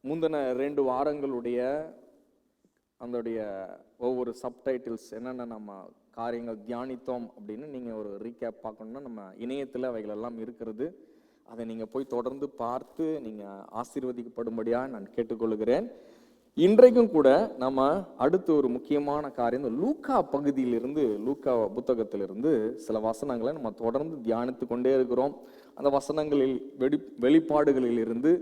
முந்தின 2 வாரங்களுடைய அதோடைய ஒவ்வொரு சப்டைட்டில்ஸ் என்னென்ன நம்ம காரியங்கள் தியானித்தோம் அப்படின்னு நீங்கள் ஒரு ரீகேப் பார்க்கணுன்னா நம்ம இணையத்தில் அவைகள் எல்லாம் இருக்கிறது. அதை நீங்கள் போய் தொடர்ந்து பார்த்து நீங்கள் ஆசீர்வதிக்கப்படும்படியாக நான் கேட்டுக்கொள்கிறேன். இன்றைக்கும் கூட நம்ம அடுத்து ஒரு முக்கியமான காரியம், இந்த லூக்கா பகுதியிலிருந்து, லூக்கா புத்தகத்திலிருந்து சில வசனங்களை நம்ம தொடர்ந்து தியானித்து கொண்டே இருக்கிறோம். அந்த வசனங்களில் வெளிப்பாடுகளில் இருந்து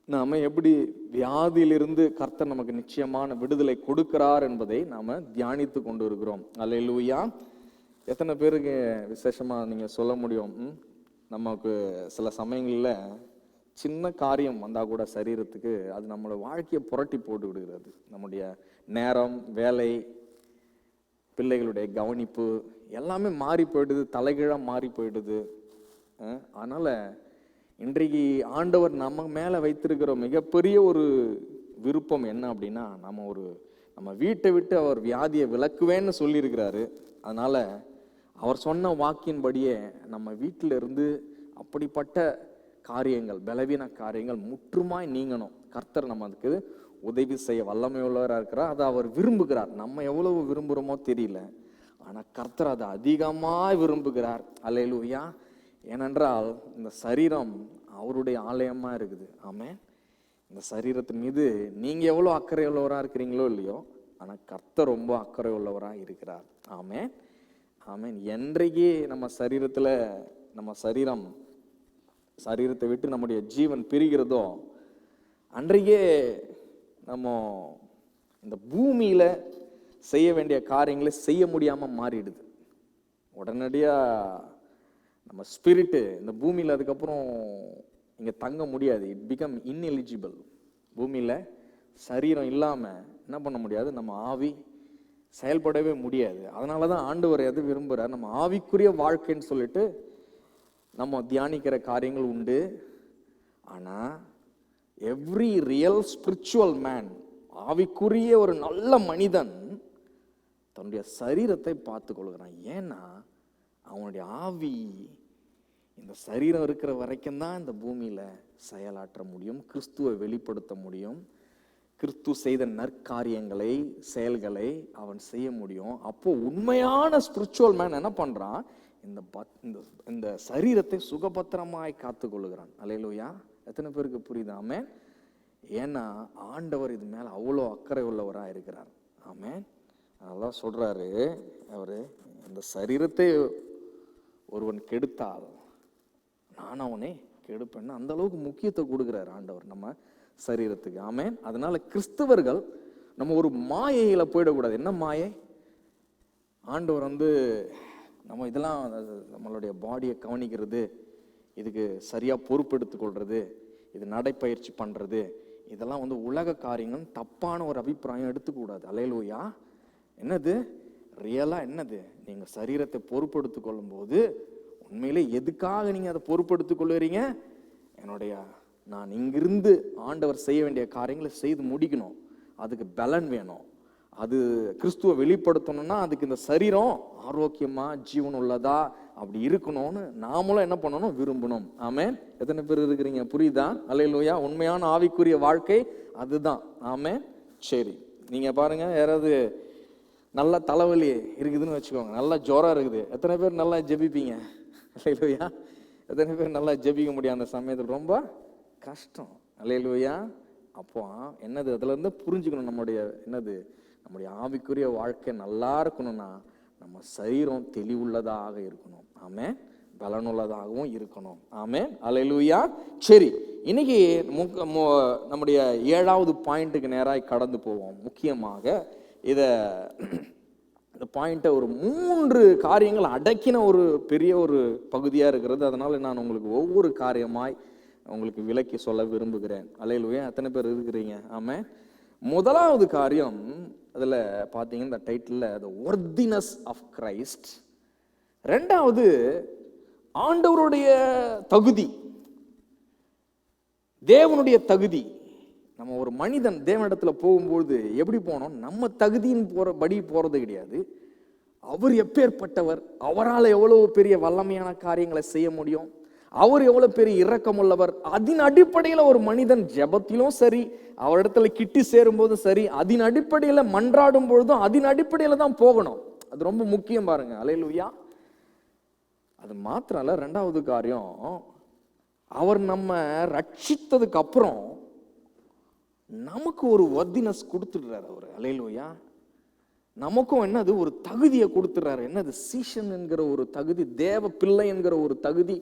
நாம எப்படி வியாதியிலிருந்து கர்த்தர் நமக்கு நிச்சயமான விடுதலை கொடுக்கிறார் என்பதை நாம தியானித்து கொண்டு இருக்கிறோம். அல்லேலூயா. எத்தனை பேருக்கு விசேஷமா நீங்க சொல்ல முடியும், நமக்கு சில சமயங்கள்ல சின்ன காரியம் வந்தா கூட சரீரத்துக்கு அது நம்மளோட வாழ்க்கையை புரட்டி போட்டு விடுகிறது. நம்முடைய நேரம், வேலை, பிள்ளைகளுடைய கவனிப்பு எல்லாமே மாறி போயிடுது, தலைகீழா மாறி போயிடுது. அதனால இன்றைக்கு ஆண்டவர் நம்ம மேல வைத்திருக்கிற மிகப்பெரிய ஒரு விருப்பம் என்ன அப்படின்னா, நம்ம வீட்டை விட்டு அவர் வியாதியை விலக்குவேன்னு சொல்லியிருக்கிறாரு. அதனால அவர் சொன்ன வாக்கின்படியே நம்ம வீட்டில இருந்து அப்படிப்பட்ட காரியங்கள், பலவீன காரியங்கள் முற்றுமாய் நீங்கணும். கர்த்தர் நமக்கு உதவி செய்ய வல்லமை உள்ளவராக இருக்கிறார். அதை அவர் விரும்புகிறார். நம்ம எவ்வளவு விரும்புகிறோமோ தெரியல, ஆனா கர்த்தர் அதை அதிகமாய் விரும்புகிறார். அல்லேலூயா. ஏனென்றால் இந்த சரீரம் அவருடைய ஆலயமா இருக்குது. ஆமென். இந்த சரீரத்தின் மீது நீங்க எவ்வளவு அக்கறை உள்ளவராக இருக்கிறீங்களோ இல்லையோ, ஆனா கர்த்தர் ரொம்ப அக்கறை உள்ளவராக இருக்கிறார். ஆமென், ஆமென். என்றைக்கு நம்ம சரீரத்தை விட்டு நம்முடைய ஜீவன் பிரிகிறதோ அன்றைக்கே நம்ம இந்த பூமியில செய்ய வேண்டிய காரியங்களை செய்ய முடியாம மாறிடுது. உடனடியா நம்ம ஸ்பிரிட்டு இந்த பூமியில் அதுக்கப்புறம் இங்கே தங்க முடியாது. It become ineligible. பூமியில் சரீரம் இல்லாமல் என்ன பண்ண முடியாது, நம்ம ஆவி செயல்படவே முடியாது. அதனால தான் ஆண்டவர் எது விரும்புகிறார், நம்ம ஆவிக்குரிய வாழ்க்கைன்னு சொல்லிட்டு நம்ம தியானிக்கிற காரியங்கள் உண்டு. ஆனால் எவ்ரி ரியல் ஸ்பிரிச்சுவல் மேன், ஆவிக்குரிய ஒரு நல்ல மனிதன் தன்னுடைய சரீரத்தை பார்த்து கொள்கிறான். ஏன்னா அவனுடைய ஆவி இந்த சரீரம் இருக்கிற வரைக்கும் தான் இந்த பூமியில செயலாற்ற முடியும், கிறிஸ்துவை வெளிப்படுத்த முடியும், கிறிஸ்து செய்த நற்காரியங்களை, செயல்களை அவன் செய்ய முடியும். அப்போ உண்மையான ஸ்பிரிச்சுவல் மேன் என்ன பண்றான், இந்த சரீரத்தை சுகபத்திரமாய் காத்து கொள்ளுகிறான். அல்லேலூயா. எத்தனை பேருக்கு புரியுதாமே? ஏன்னா ஆண்டவர் இது மேல அவ்வளோ அக்கறை உள்ளவரா இருக்கிறார். ஆமென். அதெல்லாம் சொல்றாரு அவரு, இந்த சரீரத்தை ஒருவன் கெடுத்தால் நான் அவனை கெடுப்பேன்னு அந்த அளவுக்கு முக்கியத்துவம் கொடுக்கிறார் ஆண்டவர் நம்ம சரீரத்துக்கு. ஆமென். அதனால கிறிஸ்தவர்கள் நம்ம ஒரு மாயையில போயிடக்கூடாது. என்ன மாயை? ஆண்டவர் நம்ம இதெல்லாம் நம்மளுடைய பாடியை கவனிக்கிறது, இதுக்கு சரியா பொறுப்பெடுத்துக் கொள்றது, இது நடைப்பயிற்சி பண்றது, இதெல்லாம் உலக காரியங்கள் தப்பான ஒரு அபிப்பிராயம் எடுத்துக்கூடாது. அல்லேலூயா. என்னது ரியலா? என்னது, நீங்க சரீரத்தை பொறுப்படுத்திக் கொள்ளும் போது உண்மையிலே எதுக்காக நீங்க அதை பொறுப்படுத்திக் கொள்ளுறீங்க, நான் இங்கிருந்து ஆண்டவர் செய்ய வேண்டிய காரியங்களை செய்து முடிக்கணும், அதுக்கு பலன் வேணும், அது கிறிஸ்துவை வெளிப்படுத்தணும்னா அதுக்கு இந்த சரீரம் ஆரோக்கியமா ஜீவன் உள்ளதா அப்படி இருக்கணும்னு நாமளும் என்ன பண்ணணும், விரும்பணும். ஆமென். எத்தனை பேர் இருக்கிறீங்க? புரியுதா? அல்லேலூயா. உண்மையான ஆவிக்குரிய வாழ்க்கை அதுதான். ஆமென். சரி, நீங்க பாருங்க, யாராவது நல்ல தலைவலி இருக்குதுன்னு வச்சுக்கோங்க, நல்லா ஜுரம் இருக்குது, எத்தனை பேர் நல்லா ஜெபிப்பீங்க? அல்லேலூயா. எத்தனை பேர் நல்லா ஜெபிக்க முடியும் அந்த சமயத்தில்? ரொம்ப கஷ்டம். அல்லேலூயா. அப்போ என்னது, அதுல இருந்து புரிஞ்சுக்கணும், நம்முடைய ஆவிக்குரிய வாழ்க்கை நல்லா இருக்கணும்னா நம்ம சரீரம் தெளிவுள்ளதாக இருக்கணும். ஆமென். பலனுள்ளதாகவும் இருக்கணும். ஆமென். அல்லேலூயா. சரி, இன்னைக்கு நம்முடைய 7வது பாயிண்ட்டுக்கு நேராக கடந்து போவோம். முக்கியமாக இந்த பாயிண்ட்டை ஒரு 3 காரியங்கள் அடக்கின ஒரு பெரிய ஒரு பகுதியா இருக்கிறது. அதனால நான் உங்களுக்கு ஒவ்வொரு காரியமாய் உங்களுக்கு விளக்கி சொல்ல விரும்புகிறேன். அல்லேலூயா. எத்தனை பேர் இருக்கிறீங்க? ஆமென். முதலாவது காரியம், அதுல பாத்தீங்கன்னா இந்த title the worthiness of Christ. 2வது ஆண்டவருடைய தகுதி, தேவனுடைய தகுதி. நம்ம ஒரு மனிதன் தேவனிடத்துல போகும்போது எப்படி போனோம், நம்ம தகுதியின் போறது கிடையாது. அவர் எப்பேற்பட்டவர், அவரால் எவ்வளவு பெரிய வல்லமையான காரியங்களை செய்ய முடியும், அவர் எவ்வளவு பெரிய இரக்கமுள்ளவர். அதன் அடிப்படையில் ஒரு மனிதன் ஜெபத்திலும் சரி, அவரிடத்துல கிட்டி சேரும் போதும் சரி, அதன் அடிப்படையில் மன்றாடும் பொழுதும் அதன் அடிப்படையில் தான் போகணும். அது ரொம்ப முக்கியம் பாருங்க. அல்லேலூயா. அது மாத்திரம் இல்ல, ரெண்டாவது காரியம், அவர் நம்ம ரட்சித்ததுக்கு அப்புறம் நமக்கு ஒரு வர்தினஸ் கொடுத்துடுறாரு அவர். அல்லேலூயா. நமக்கும் என்னது, ஒரு தகுதியை கொடுத்துறாரு. என்னது, சீஷன் என்கிற ஒரு தகுதி, தேவ பிள்ளை என்கிற ஒரு தகுதி,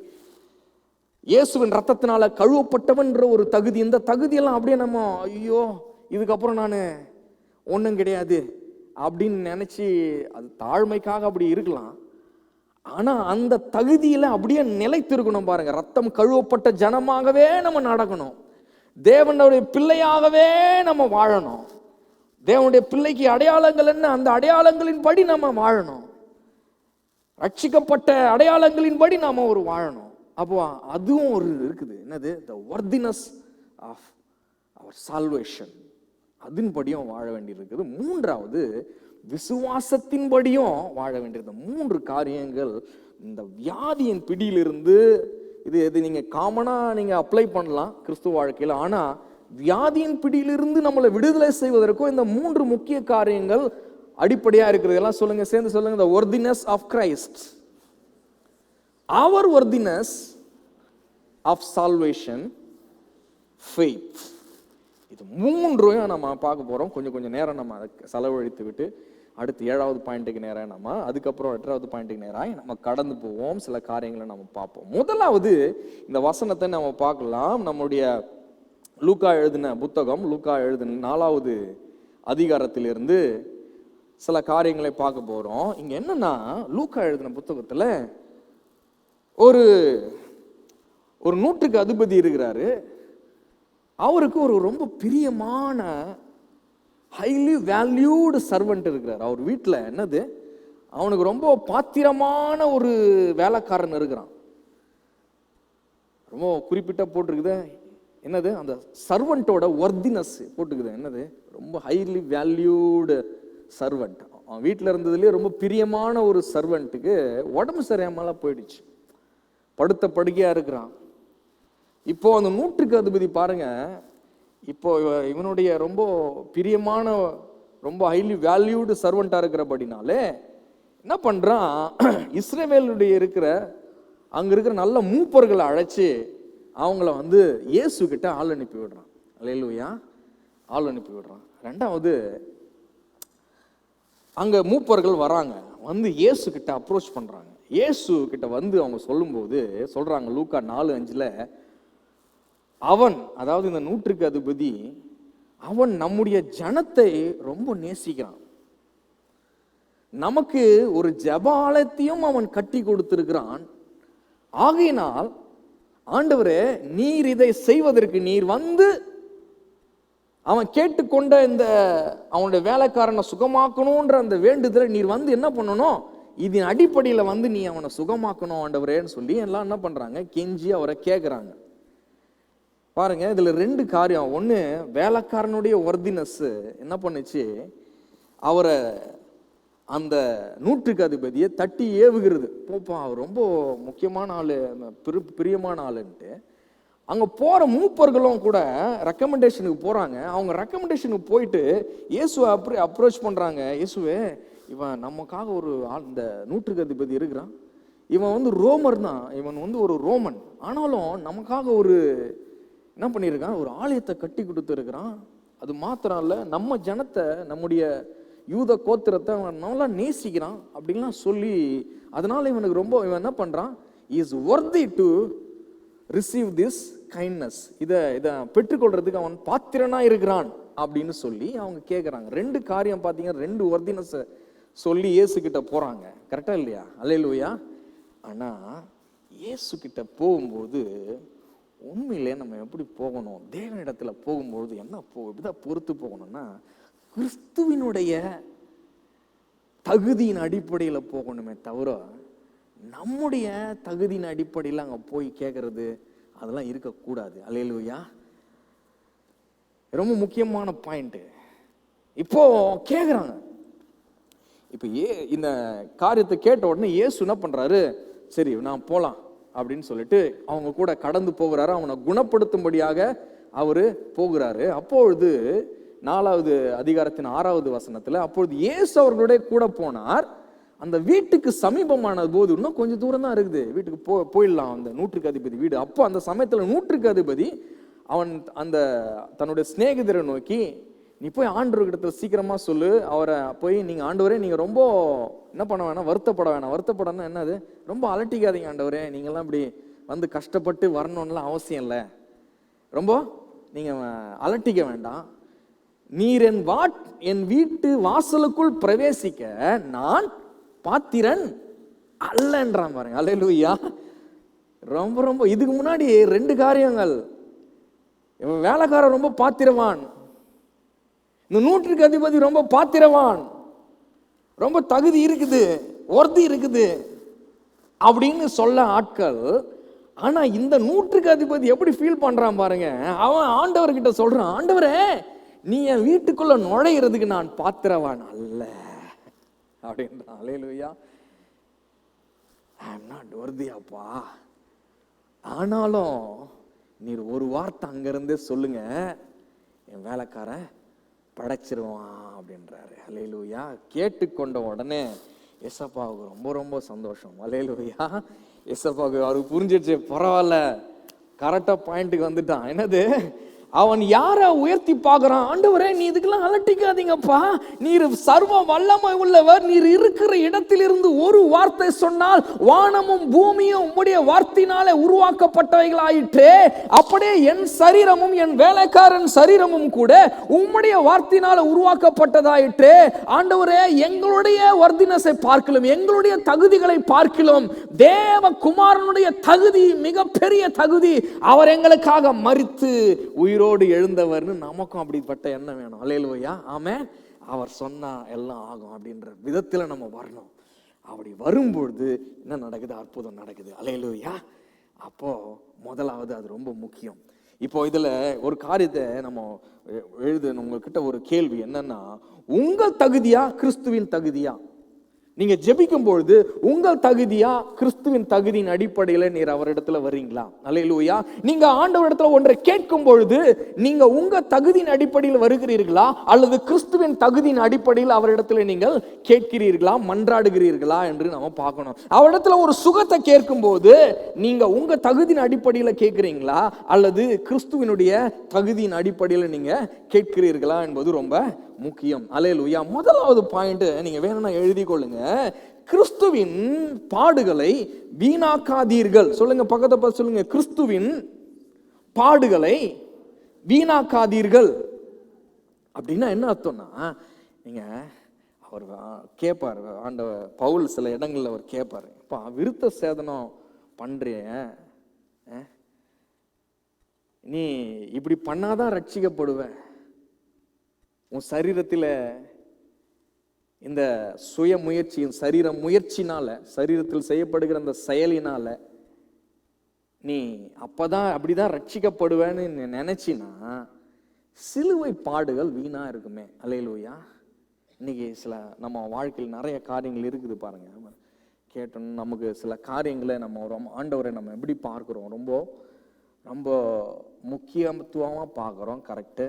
இயேசுவின் ரத்தத்தினால கழுவப்பட்டவன்ற ஒரு தகுதி. இந்த தகுதியெல்லாம் அப்படியே நம்ம ஐயோ இதுக்கப்புறம் நான் ஒன்றும் கிடையாது அப்படின்னு நினைச்சு, அது தாழ்மைக்காக அப்படி இருக்கலாம். ஆனா அந்த தகுதியில அப்படியே நிலைத்திருக்கணும் பாருங்க. ரத்தம் கழுவப்பட்ட ஜனமாகவே நம்ம நடக்கணும். தேவனுடைய பிள்ளையாகவே நம்ம வாழணும். தேவனுடைய பிள்ளைக்கு அடையாளங்கள் என்ன, அந்த அடையாளங்களின் படி நம்ம வாழணும். ரட்சிக்கப்பட்ட அடையாளங்களின் படி நாம ஒரு வாழணும். அப்போ அதுவும் ஒரு இருக்குது. என்னது, the worthiness of our salvation. அதன்படியும் வாழ வேண்டியிருக்குது. மூன்றாவது, விசுவாசத்தின்படியும் வாழ வேண்டியது. 3 காரியங்கள் இந்த வியாதியின் பிடியிலிருந்து, இது நீங்க காமனா நீங்க அப்ளை பண்ணலாம் கிறிஸ்துவ வாழ்க்கையில். ஆனா வியாதியின் பிடியிலிருந்து நம்மளை விடுதலை செய்வதற்கும் இந்த 3 முக்கிய காரியங்கள் அடிப்படையா இருக்கிறது. எல்லாம் சொல்லுங்க, சேர்ந்து சொல்லுங்க. the worthiness of Christ, our worthiness of salvation, faith. இது 3ஐயும் நம்ம பார்க்க போறோம். கொஞ்சம் நேரம் நம்ம அதை செலவழித்து விட்டு அடுத்து 7வது பாயிண்ட்டுக்கு நேரம் நம்ம, அதுக்கப்புறம் 8வது பாயிண்ட்டுக்கு நேராக நம்ம கடந்து போவோம். சில காரியங்களை நம்ம பார்ப்போம். முதலாவது இந்த வசனத்தை நம்ம பார்க்கலாம். நம்முடைய லூக்கா எழுதின புத்தகம், லூக்கா எழுதின 4வது அதிகாரத்திலிருந்து சில காரியங்களை பார்க்க போறோம். இங்க என்னன்னா, லூக்கா எழுதின புத்தகத்துல ஒரு நூற்றுக்கு அதிபதி இருக்கிறாரு. அவருக்கு ஒரு ரொம்ப பிரியமான ஹைலி வேல்யூடு சர்வெண்ட் இருக்கிறார். அவர் வீட்டில் என்னது, அவனுக்கு ரொம்ப பாத்திரமான ஒரு வேலைக்காரன் இருக்கிறான். ரொம்ப குறிப்பிட்ட போட்டிருக்குது. என்னது, அந்த சர்வெண்டோட ஒர்தினஸ் போட்டுக்குது. என்னது, ரொம்ப ஹைலி வேல்யூடு சர்வெண்ட். அவன் வீட்டில் இருந்ததுலேயே ரொம்ப பிரியமான ஒரு சர்வெண்ட்டுக்கு உடம்பு சரியாமலாம் போயிடுச்சு. படுத்த படுக்கையா இருக்கிறான். இப்போ அந்த நூற்றுக்கு அதிபதி பாருங்க, இப்போ இவனுடைய ரொம்ப பிரியமான, ரொம்ப ஹைலி வேல்யூடு சர்வெண்டா இருக்கிறபடினாலே என்ன பண்றான், இஸ்ரவேலுடைய அங்க இருக்கிற நல்ல மூப்பர்களை அழைச்சு அவங்கள இயேசு கிட்ட ஆள் அனுப்பி விடுறான். அல்லேலூயா. ஆள் அனுப்பி விடுறான். ரெண்டாவது, அங்க மூப்பர்கள் வராங்க, இயேசு கிட்ட அப்ரோச் பண்றாங்க. இயேசு கிட்ட அவங்க சொல்லும்போது சொல்றாங்க, லூக்கா 4:5, அவன், அதாவது இந்த நூற்றுக்கு அதிபதி, அவன் நம்முடைய ஜனத்தை ரொம்ப நேசிக்கிறான். நமக்கு ஒரு ஜெபாலயத்தையும் அவன் கட்டி கொடுத்திருக்கிறான். ஆகையினால் ஆண்டவரே, நீர் இதை செய்வதற்கு, நீர் அவன் கேட்டுக்கொண்ட இந்த அவனுடைய வேலைக்காரனை சுகமாக்கணும்ன்ற அந்த வேண்டுதலை நீர் என்ன பண்ணணும், இதன் அடிப்படையில் நீ அவனை சுகமாக்கணும் ஆண்டவரேன்னு சொல்லி எல்லாம் என்ன பண்றாங்க, கெஞ்சி அவரை கேட்குறாங்க. பாருங்க, இதுல 2 காரியம். ஒன்று, வேலைக்காரனுடைய ஒர்தினஸ் என்ன பண்ணுச்சு, அவரை அந்த நூற்றுக்கு அதிபதியை தட்டி ஏவுகிறது. போப்பா, அவர் ரொம்ப முக்கியமான ஆளு, பிரியமான ஆளுன்ட்டு. அங்க போற மூப்பர்களும் கூட ரெக்கமெண்டேஷனுக்கு போறாங்க. அவங்க ரெக்கமெண்டேஷனுக்கு போயிட்டு இயேசுவை அப்ரோச் பண்றாங்க. இயேசுவே, இவன் நமக்காக ஒரு ஆள், இந்த நூற்றுக்கு அதிபதி இருக்கிறான், இவன் ரோமர் தான், இவன் ஒரு ரோமன், ஆனாலும் நமக்காக ஒரு என்ன பண்ணியிருக்கான், ஒரு ஆலயத்தை கட்டி கொடுத்து இருக்கிறான். அது மாத்திரம் இல்ல, நம்ம ஜனத்தை, நம்முடைய யூத கோத்திரத்தை அவன் நல்லா நேசிக்கிறான் அப்படின்லாம் சொல்லி, அதனால இவனுக்கு ரொம்ப, இவன் என்ன பண்றான், is worthy to receive this kindness, இதை பெற்றுக்கொள்றதுக்கு அவன் பாத்திரனா இருக்கிறான் அப்படின்னு சொல்லி அவங்க கேட்குறாங்க. 2 காரியம் பார்த்தீங்கன்னா, 2 ஒர்தினஸ் சொல்லி இயேசு கிட்ட போறாங்க. கரெக்டா இல்லையா? அல்லேலூயா. ஆனா இயேசு கிட்ட போகும்போது உண்மையிலே நம்ம எப்படி போகணும், தேவனிடத்துல போகும்போது எப்படிதான் பொறுத்து போகணும்னா, கிறிஸ்துவினுடைய தகுதியின் அடிப்படையில் போகணுமே தவிர, நம்முடைய தகுதியின் அடிப்படையில் அங்கே போய் கேட்கறது அதெல்லாம் இருக்கக்கூடாது. அல்லேலூயா. ரொம்ப முக்கியமான பாயிண்ட். இப்போ கேட்குறாங்க. இப்போ இந்த காரியத்தை கேட்ட உடனே இயேசு என்ன பண்றாரு, சரி நான் போலாம் அப்படின்னு சொல்லிட்டு அவங்க கூட கடந்து போகிறாரு. அவனை குணப்படுத்தும்படியாக அவரு போகிறாரு. அப்பொழுது 4வது அதிகாரத்தின் 6வது வசனத்துல, அப்பொழுது இயேசு அவர்களுடைய கூட போனார். அந்த வீட்டுக்கு சமீபமான போது, இன்னும் கொஞ்சம் தூரம் தான் இருக்குது, வீட்டுக்கு போயிடலாம் அந்த நூற்றுக்கு அதிபதி வீடு. அப்போ அந்த சமயத்துல நூற்றுக்கு அதிபதி அவன் அந்த தன்னுடைய சிநேகிதரை நோக்கி, நீ போய் ஆண்டவர்கிட்ட சீக்கிரமா சொல்லு, அவரை போய், நீங்க ஆண்டவரே நீங்க ரொம்ப என்ன பண்ண வேணாம், வருத்தப்பட வேணாம். வருத்தப்படனா என்னது, ரொம்ப அலட்டிக்காதீங்க ஆண்டவரே, நீங்கெல்லாம் இப்படி வந்து கஷ்டப்பட்டு வரணும்லாம் அவசியம் இல்லை, ரொம்ப நீங்க அலட்டிக்க வேண்டாம். நீர் என் வீட்டு வாசலுக்குள் பிரவேசிக்க நான் பாத்திரன் அல்லன்றான் பாருங்க. அல்லேலூயா. ரொம்ப ரொம்ப இதுக்கு முன்னாடி 2 காரியங்கள். இவன் வேலைக்காரன் ரொம்ப பாத்திரவான், இந்த நூற்றுக்கு அதிபதி ரொம்ப பாத்திரவான், ரொம்ப தகுதி இருக்குது, ஒர்த்தி இருக்குது அப்படின்னு சொல்ல ஆட்கள். ஆனா இந்த நூற்றுக்கு அதிபதி எப்படி ஃபீல் பண்றான் பாருங்க. அவன் ஆண்டவர்கிட்ட சொல்றான், ஆண்டவரே நீ என் வீட்டுக்குள்ள நுழையிறதுக்கு நான் பாத்திரவான் அல்ல அப்படின்றான். அல்லேலூயா. ஐ அம் நாட் வொர்தி அப்பா, ஆனாலும் நீர் ஒரு வார்த்தை அங்கிருந்தே சொல்லுங்க, என் வேலைக்காரன் படைச்சிருவான் அப்படின்றாரு. அல்லேலூயா. கேட்டுக்கொண்ட உடனே ஏசப்பாவுக்கு ரொம்ப ரொம்ப சந்தோஷம். அல்லேலூயா. ஏசப்பாவுக்கு அவருக்கு புரிஞ்சிடுச்சு, பரவாயில்ல, கரெக்டா பாயிண்ட்டுக்கு வந்துட்டான். என்னது, அவன் யாரை உயர்த்தி பார்க்கிறான், ஆண்டவரே நீ இதுக்கெல்லாம் அலட்டிக்காதீங்கப்பா, நீர் சர்வ வல்லமை உள்ளவர், நீர் இருக்கிற இடத்திலிருந்து ஒரு வார்த்தை சொன்னால் வானமும் பூமியும் உம்முடைய வார்த்தையினாலே உருவாக்கப்பட்டவைகளாயிற்றே, அப்படியே என் சரீரமும் என் வேலைக்காரன் சரீரமும் கூட உம்முடைய வார்த்தையினால உருவாக்கப்பட்டதாயிற்றே. ஆண்டவரே எங்களுடைய வர்தினஸை பார்க்கலாம், எங்களுடைய தகுதிகளை பார்க்கலாம், தேவ குமாரனுடைய தகுதி மிகப்பெரிய தகுதி, அவர் எங்களுக்காக மரித்து உயிரோடு எழுந்தவர்னு நமக்கும் அப்படிப்பட்ட எண்ணம் வேணும். அல்லேலூயா. ஆமென். அவர் சொன்னா எல்லாம் ஆகும் அப்படின்ற விதத்துல நம்ம வரணும். அப்படி வரும்பொழுது என்ன நடக்குது, அற்புதம் நடக்குது. அல்லேலூயா. அப்போ முதலாவது அது ரொம்ப முக்கியம். இப்போ இதுல ஒரு காரியத்தை நம்ம உங்ககிட்ட ஒரு கேள்வி என்னன்னா, உங்கள் தகுதியா கிறிஸ்துவின் தகுதியா? நீங்க ஜெபிக்கும் பொழுது உங்கள் தகுதியா கிறிஸ்துவின் தகுதியின் அடிப்படையில நீர் அவரிடத்துல வர்றீங்களா? அல்லேலூயா. நீங்க ஆண்டவரிடத்துல ஒன்றை கேட்கும் பொழுது நீங்க உங்க தகுதியின் அடிப்படையில் வருகிறீர்களா, அல்லது கிறிஸ்துவின் தகுதியின் அடிப்படையில் அவரிடத்துல நீங்கள் கேட்கிறீர்களா, மன்றாடுகிறீர்களா என்று நம்ம பார்க்கணும். அவரிடத்துல ஒரு சுகத்தை கேட்கும் போது நீங்க உங்க தகுதியின் அடிப்படையில கேட்கிறீங்களா, அல்லது கிறிஸ்துவினுடைய தகுதியின் அடிப்படையில் நீங்க கேட்கிறீர்களா என்பது ரொம்ப முக்கியம். அல்லேலூயா. முதலாவது பாயிண்ட் நீங்க வேணும்னா எழுதி கொள்ளுங்க, கிறிஸ்துவின் பாடுகளை வீணாக்காதீர்கள். சொல்லுங்க, பக்கத்தை பார்த்து சொல்லுங்க, கிறிஸ்துவின் பாடுகளை வீணாக்காதீர்கள். அப்படின்னா என்ன அர்த்தம்னா, நீங்க அவர் கேட்பார், ஆண்டவர் பவுல் சில இடங்கள்ல அவர் கேட்பாரு, அப்பா விருத்த சேதனம் பண்றிய, நீ இப்படி பண்ணாதான் ரட்சிக்கப்படுவ, உன் சரீரத்தில் இந்த சுய முயற்சியின் சரீர முயற்சினால, சரீரத்தில் செய்யப்படுகிற அந்த செயலினால நீ அப்பதான் அப்படிதான் ரட்சிக்கப்படுவேன்னு நினைச்சினா சிலுவை பாடுகள் வீணா இருக்குமே. அல்லேலூயா. இன்னைக்கு சில நம்ம வாழ்க்கையில் நிறைய காரியங்கள் இருக்குது பாருங்க. கேட்டோம், நமக்கு சில காரியங்களை நம்ம ஆண்டவரை நம்ம எப்படி பார்க்கிறோம், ரொம்ப ரொம்ப முக்கியத்துவமா பார்க்கிறோம். கரெக்டு.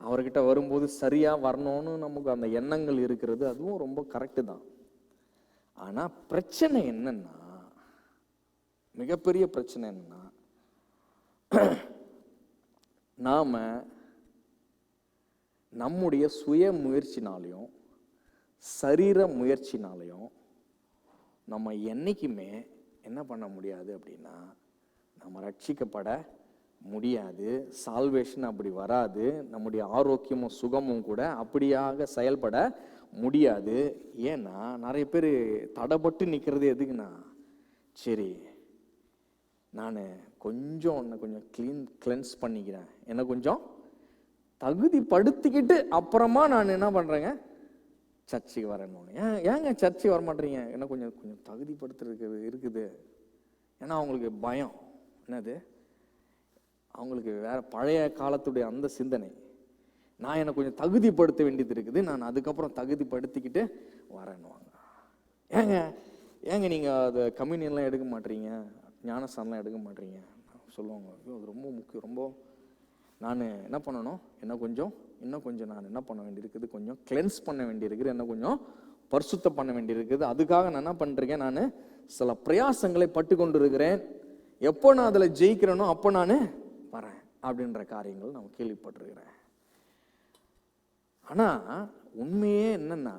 அவர்கிட்ட வரும்போது சரியா வரணும்னு நமக்கு அந்த எண்ணங்கள் இருக்கிறது, அதுவும் ரொம்ப கரெக்டு தான். ஆனா பிரச்சனை என்னன்னா, மிகப்பெரிய பிரச்சனை என்னன்னா, நாம நம்முடைய சுய முயற்சினாலையும் சரீர முயற்சினாலையும் நம்ம என்னைக்குமே என்ன பண்ண முடியாது அப்படின்னா, நம்ம ரட்சிக்கப்பட முடியாது. சால்வேஷன் அப்படி வராது. நம்முடைய ஆரோக்கியமும் சுகமும் கூட அப்படியாக செயல்பட முடியாது. ஏன்னா நிறைய பேர் தடைப்பட்டு நிற்கிறது எதுக்குன்னா, சரி நான் கொஞ்சம் கிளென்ஸ் பண்ணிக்கிறேன், என்ன கொஞ்சம் தகுதிப்படுத்திக்கிட்டு அப்புறமா நான் என்ன பண்ணுறேங்க, சர்ச்சுக்கு வரணும். ஏங்க சர்ச்சுக்கு வர மாட்டேறீங்க, என்ன கொஞ்சம் தகுதிப்படுத்துறது இருக்குது. ஏன்னா அவங்களுக்கு பயம், என்னது, அவங்களுக்கு வேற பழைய காலத்துடைய அந்த சிந்தனை, நான் என்னை கொஞ்சம் தகுதிப்படுத்த வேண்டியது இருக்குது, நான் அதுக்கப்புறம் தகுதிப்படுத்திக்கிட்டு வரேன்னுவாங்க. ஏங்க ஏங்க நீங்கள் அதை கம்யூனியன்லாம் எடுக்க மாட்டீங்க, ஞானஸ்தானம்லாம் எடுக்க மாட்டீங்க சொல்லுவாங்க. ஐயோ அது ரொம்ப முக்கியம், ரொம்ப நான் என்ன பண்ணணும், இன்னும் கொஞ்சம் நான் என்ன பண்ண வேண்டியிருக்குது, கொஞ்சம் கிளென்ஸ் பண்ண வேண்டியிருக்குது, என்ன கொஞ்சம் பரிசுத்தம் பண்ண வேண்டியிருக்குது. அதுக்காக நான் என்ன பண்ணுறேன், நான் சில பிரயாசங்களை பட்டு கொண்டு இருக்கிறேன். எப்போ நான் அதில் ஜெயிக்கிறேனோ அப்போ நான் வரேன் அப்படின்ற காரியங்கள் நான் கேள்விப்பட்டிருக்கிறேன். ஆனால் உண்மையே என்னன்னா,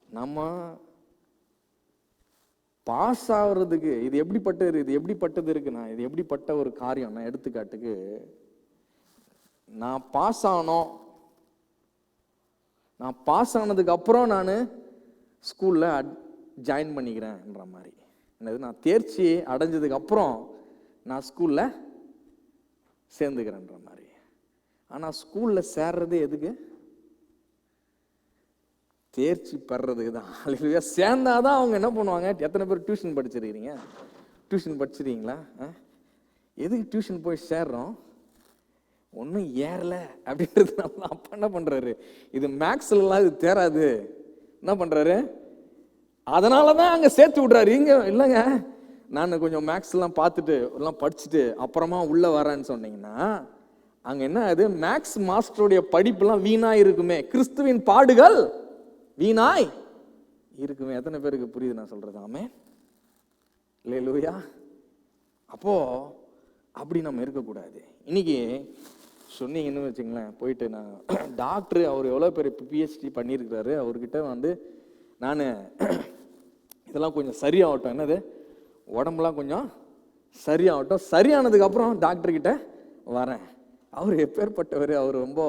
நம்ம பாஸ் ஆகுறதுக்கு இது எப்படிப்பட்டது இருக்குண்ணா, இது எப்படிப்பட்ட ஒரு காரியம். நான் எடுத்துக்காட்டுக்கு, நான் பாஸ் ஆனதுக்கு அப்புறம் நான் ஸ்கூலில் ஜாயின் பண்ணிக்கிறேன்ற மாதிரி. என்னது, நான் தேர்ச்சி அடைஞ்சதுக்கு அப்புறம் நான் ஸ்கூலில் சேர்ந்துக்கிறேன்ற மாதிரி. ஆனால் ஸ்கூலில் சேர்றது எதுக்கு? தேர்ச்சி பெறதுக்கு தான். அல்லேலூயா. சேர்ந்தாதான் அவங்க என்ன பண்ணுவாங்க. எத்தனை பேர் டியூஷன் படிச்சிருக்கீங்க? டியூஷன் படிச்சிருக்கீங்களா? எதுக்கு டியூஷன் போய் சேர்றோம்? ஒன்றும் ஏறல அப்படின்றது. நம்ம அப்பா என்ன பண்றாரு, இது மேக்ஸ்லாம் இது தேராது, என்ன பண்றாரு, அதனால தான் அங்கே சேர்த்து விட்றாரு. இங்க இல்லைங்க, நான் கொஞ்சம் மேக்ஸ்லாம் பார்த்துட்டு எல்லாம் படிச்சுட்டு அப்புறமா உள்ள வரேன்னு சொன்னீங்கன்னா, அங்கே என்ன அது, மேக்ஸ் மாஸ்டருடைய படிப்புலாம் வீணாய் இருக்குமே, கிறிஸ்துவின் பாடுகள் வீணாய் இருக்குமே. எத்தனை பேருக்கு புரியுது நான் சொல்றது? ஆமென், அல்லேலூயா. அப்போ அப்படி நம்ம இருக்கக்கூடாது. இன்னைக்கு சொன்னீங்கன்னு வச்சுங்களேன், போயிட்டு நான் டாக்டர், அவர் எவ்வளோ பேர் பிஹெச்டி பண்ணியிருக்கிறாரு, அவர்கிட்ட நான் இதெல்லாம் கொஞ்சம் சரியாகட்டும், என்னது உடம்புலாம் கொஞ்சம் சரியாகட்டும், சரியானதுக்கு அப்புறம் டாக்டர்கிட்ட வரேன். அவர் எப்பேற்பட்டவர், அவர் ரொம்ப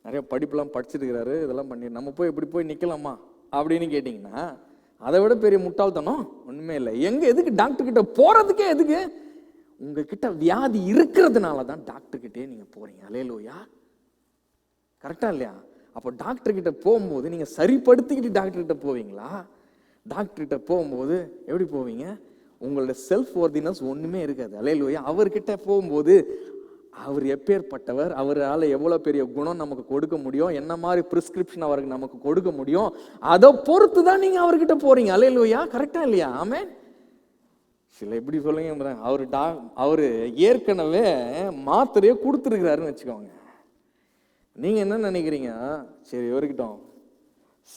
நிறைய படிப்புலாம் படிச்சிருக்கிறாரு, இதெல்லாம் பண்ணி நம்ம போய் இப்படி போய் நிற்கலாமா அப்படின்னு கேட்டிங்கன்னா, அதை விட பெரிய முட்டாள்தனம் ஒன்றுமே இல்லை. எதுக்கு டாக்டர் கிட்ட போகிறதுக்கே எதுக்கு? உங்ககிட்ட வியாதி இருக்கிறதுனால தான் டாக்டர்கிட்டே நீங்கள் போகிறீங்க. அல்லேலூயா, கரெக்டா இல்லையா? அப்போ டாக்டர் கிட்ட போகும்போது நீங்கள் சரிப்படுத்திக்கிட்டு டாக்டர்கிட்ட போவீங்களா? டாக்டர்கிட்ட போகும்போது எப்படி போவீங்க? உங்களோட செல்ஃப் ஒர்தினஸ் ஒன்றுமே இருக்காது. அல்லேலூயா. அவர்கிட்ட போகும்போது அவர் எப்பேற்பட்டவர், அவரால் எவ்வளோ பெரிய குணம் நமக்கு கொடுக்க முடியும், என்ன மாதிரி பிரிஸ்கிரிப்ஷன் அவருக்கு நமக்கு கொடுக்க முடியும், அதை பொறுத்து தான் நீங்கள் அவர்கிட்ட போகிறீங்க. அல்லேலூயா, கரெக்டா இல்லையா? ஆமென். சில எப்படி சொல்லுங்க, அவர் ஏற்கனவே மாத்திரையை கொடுத்துருக்கிறாருன்னு வச்சுக்கோங்க. நீங்கள் என்ன நினைக்கிறீங்க, சரி இருக்கட்டும்,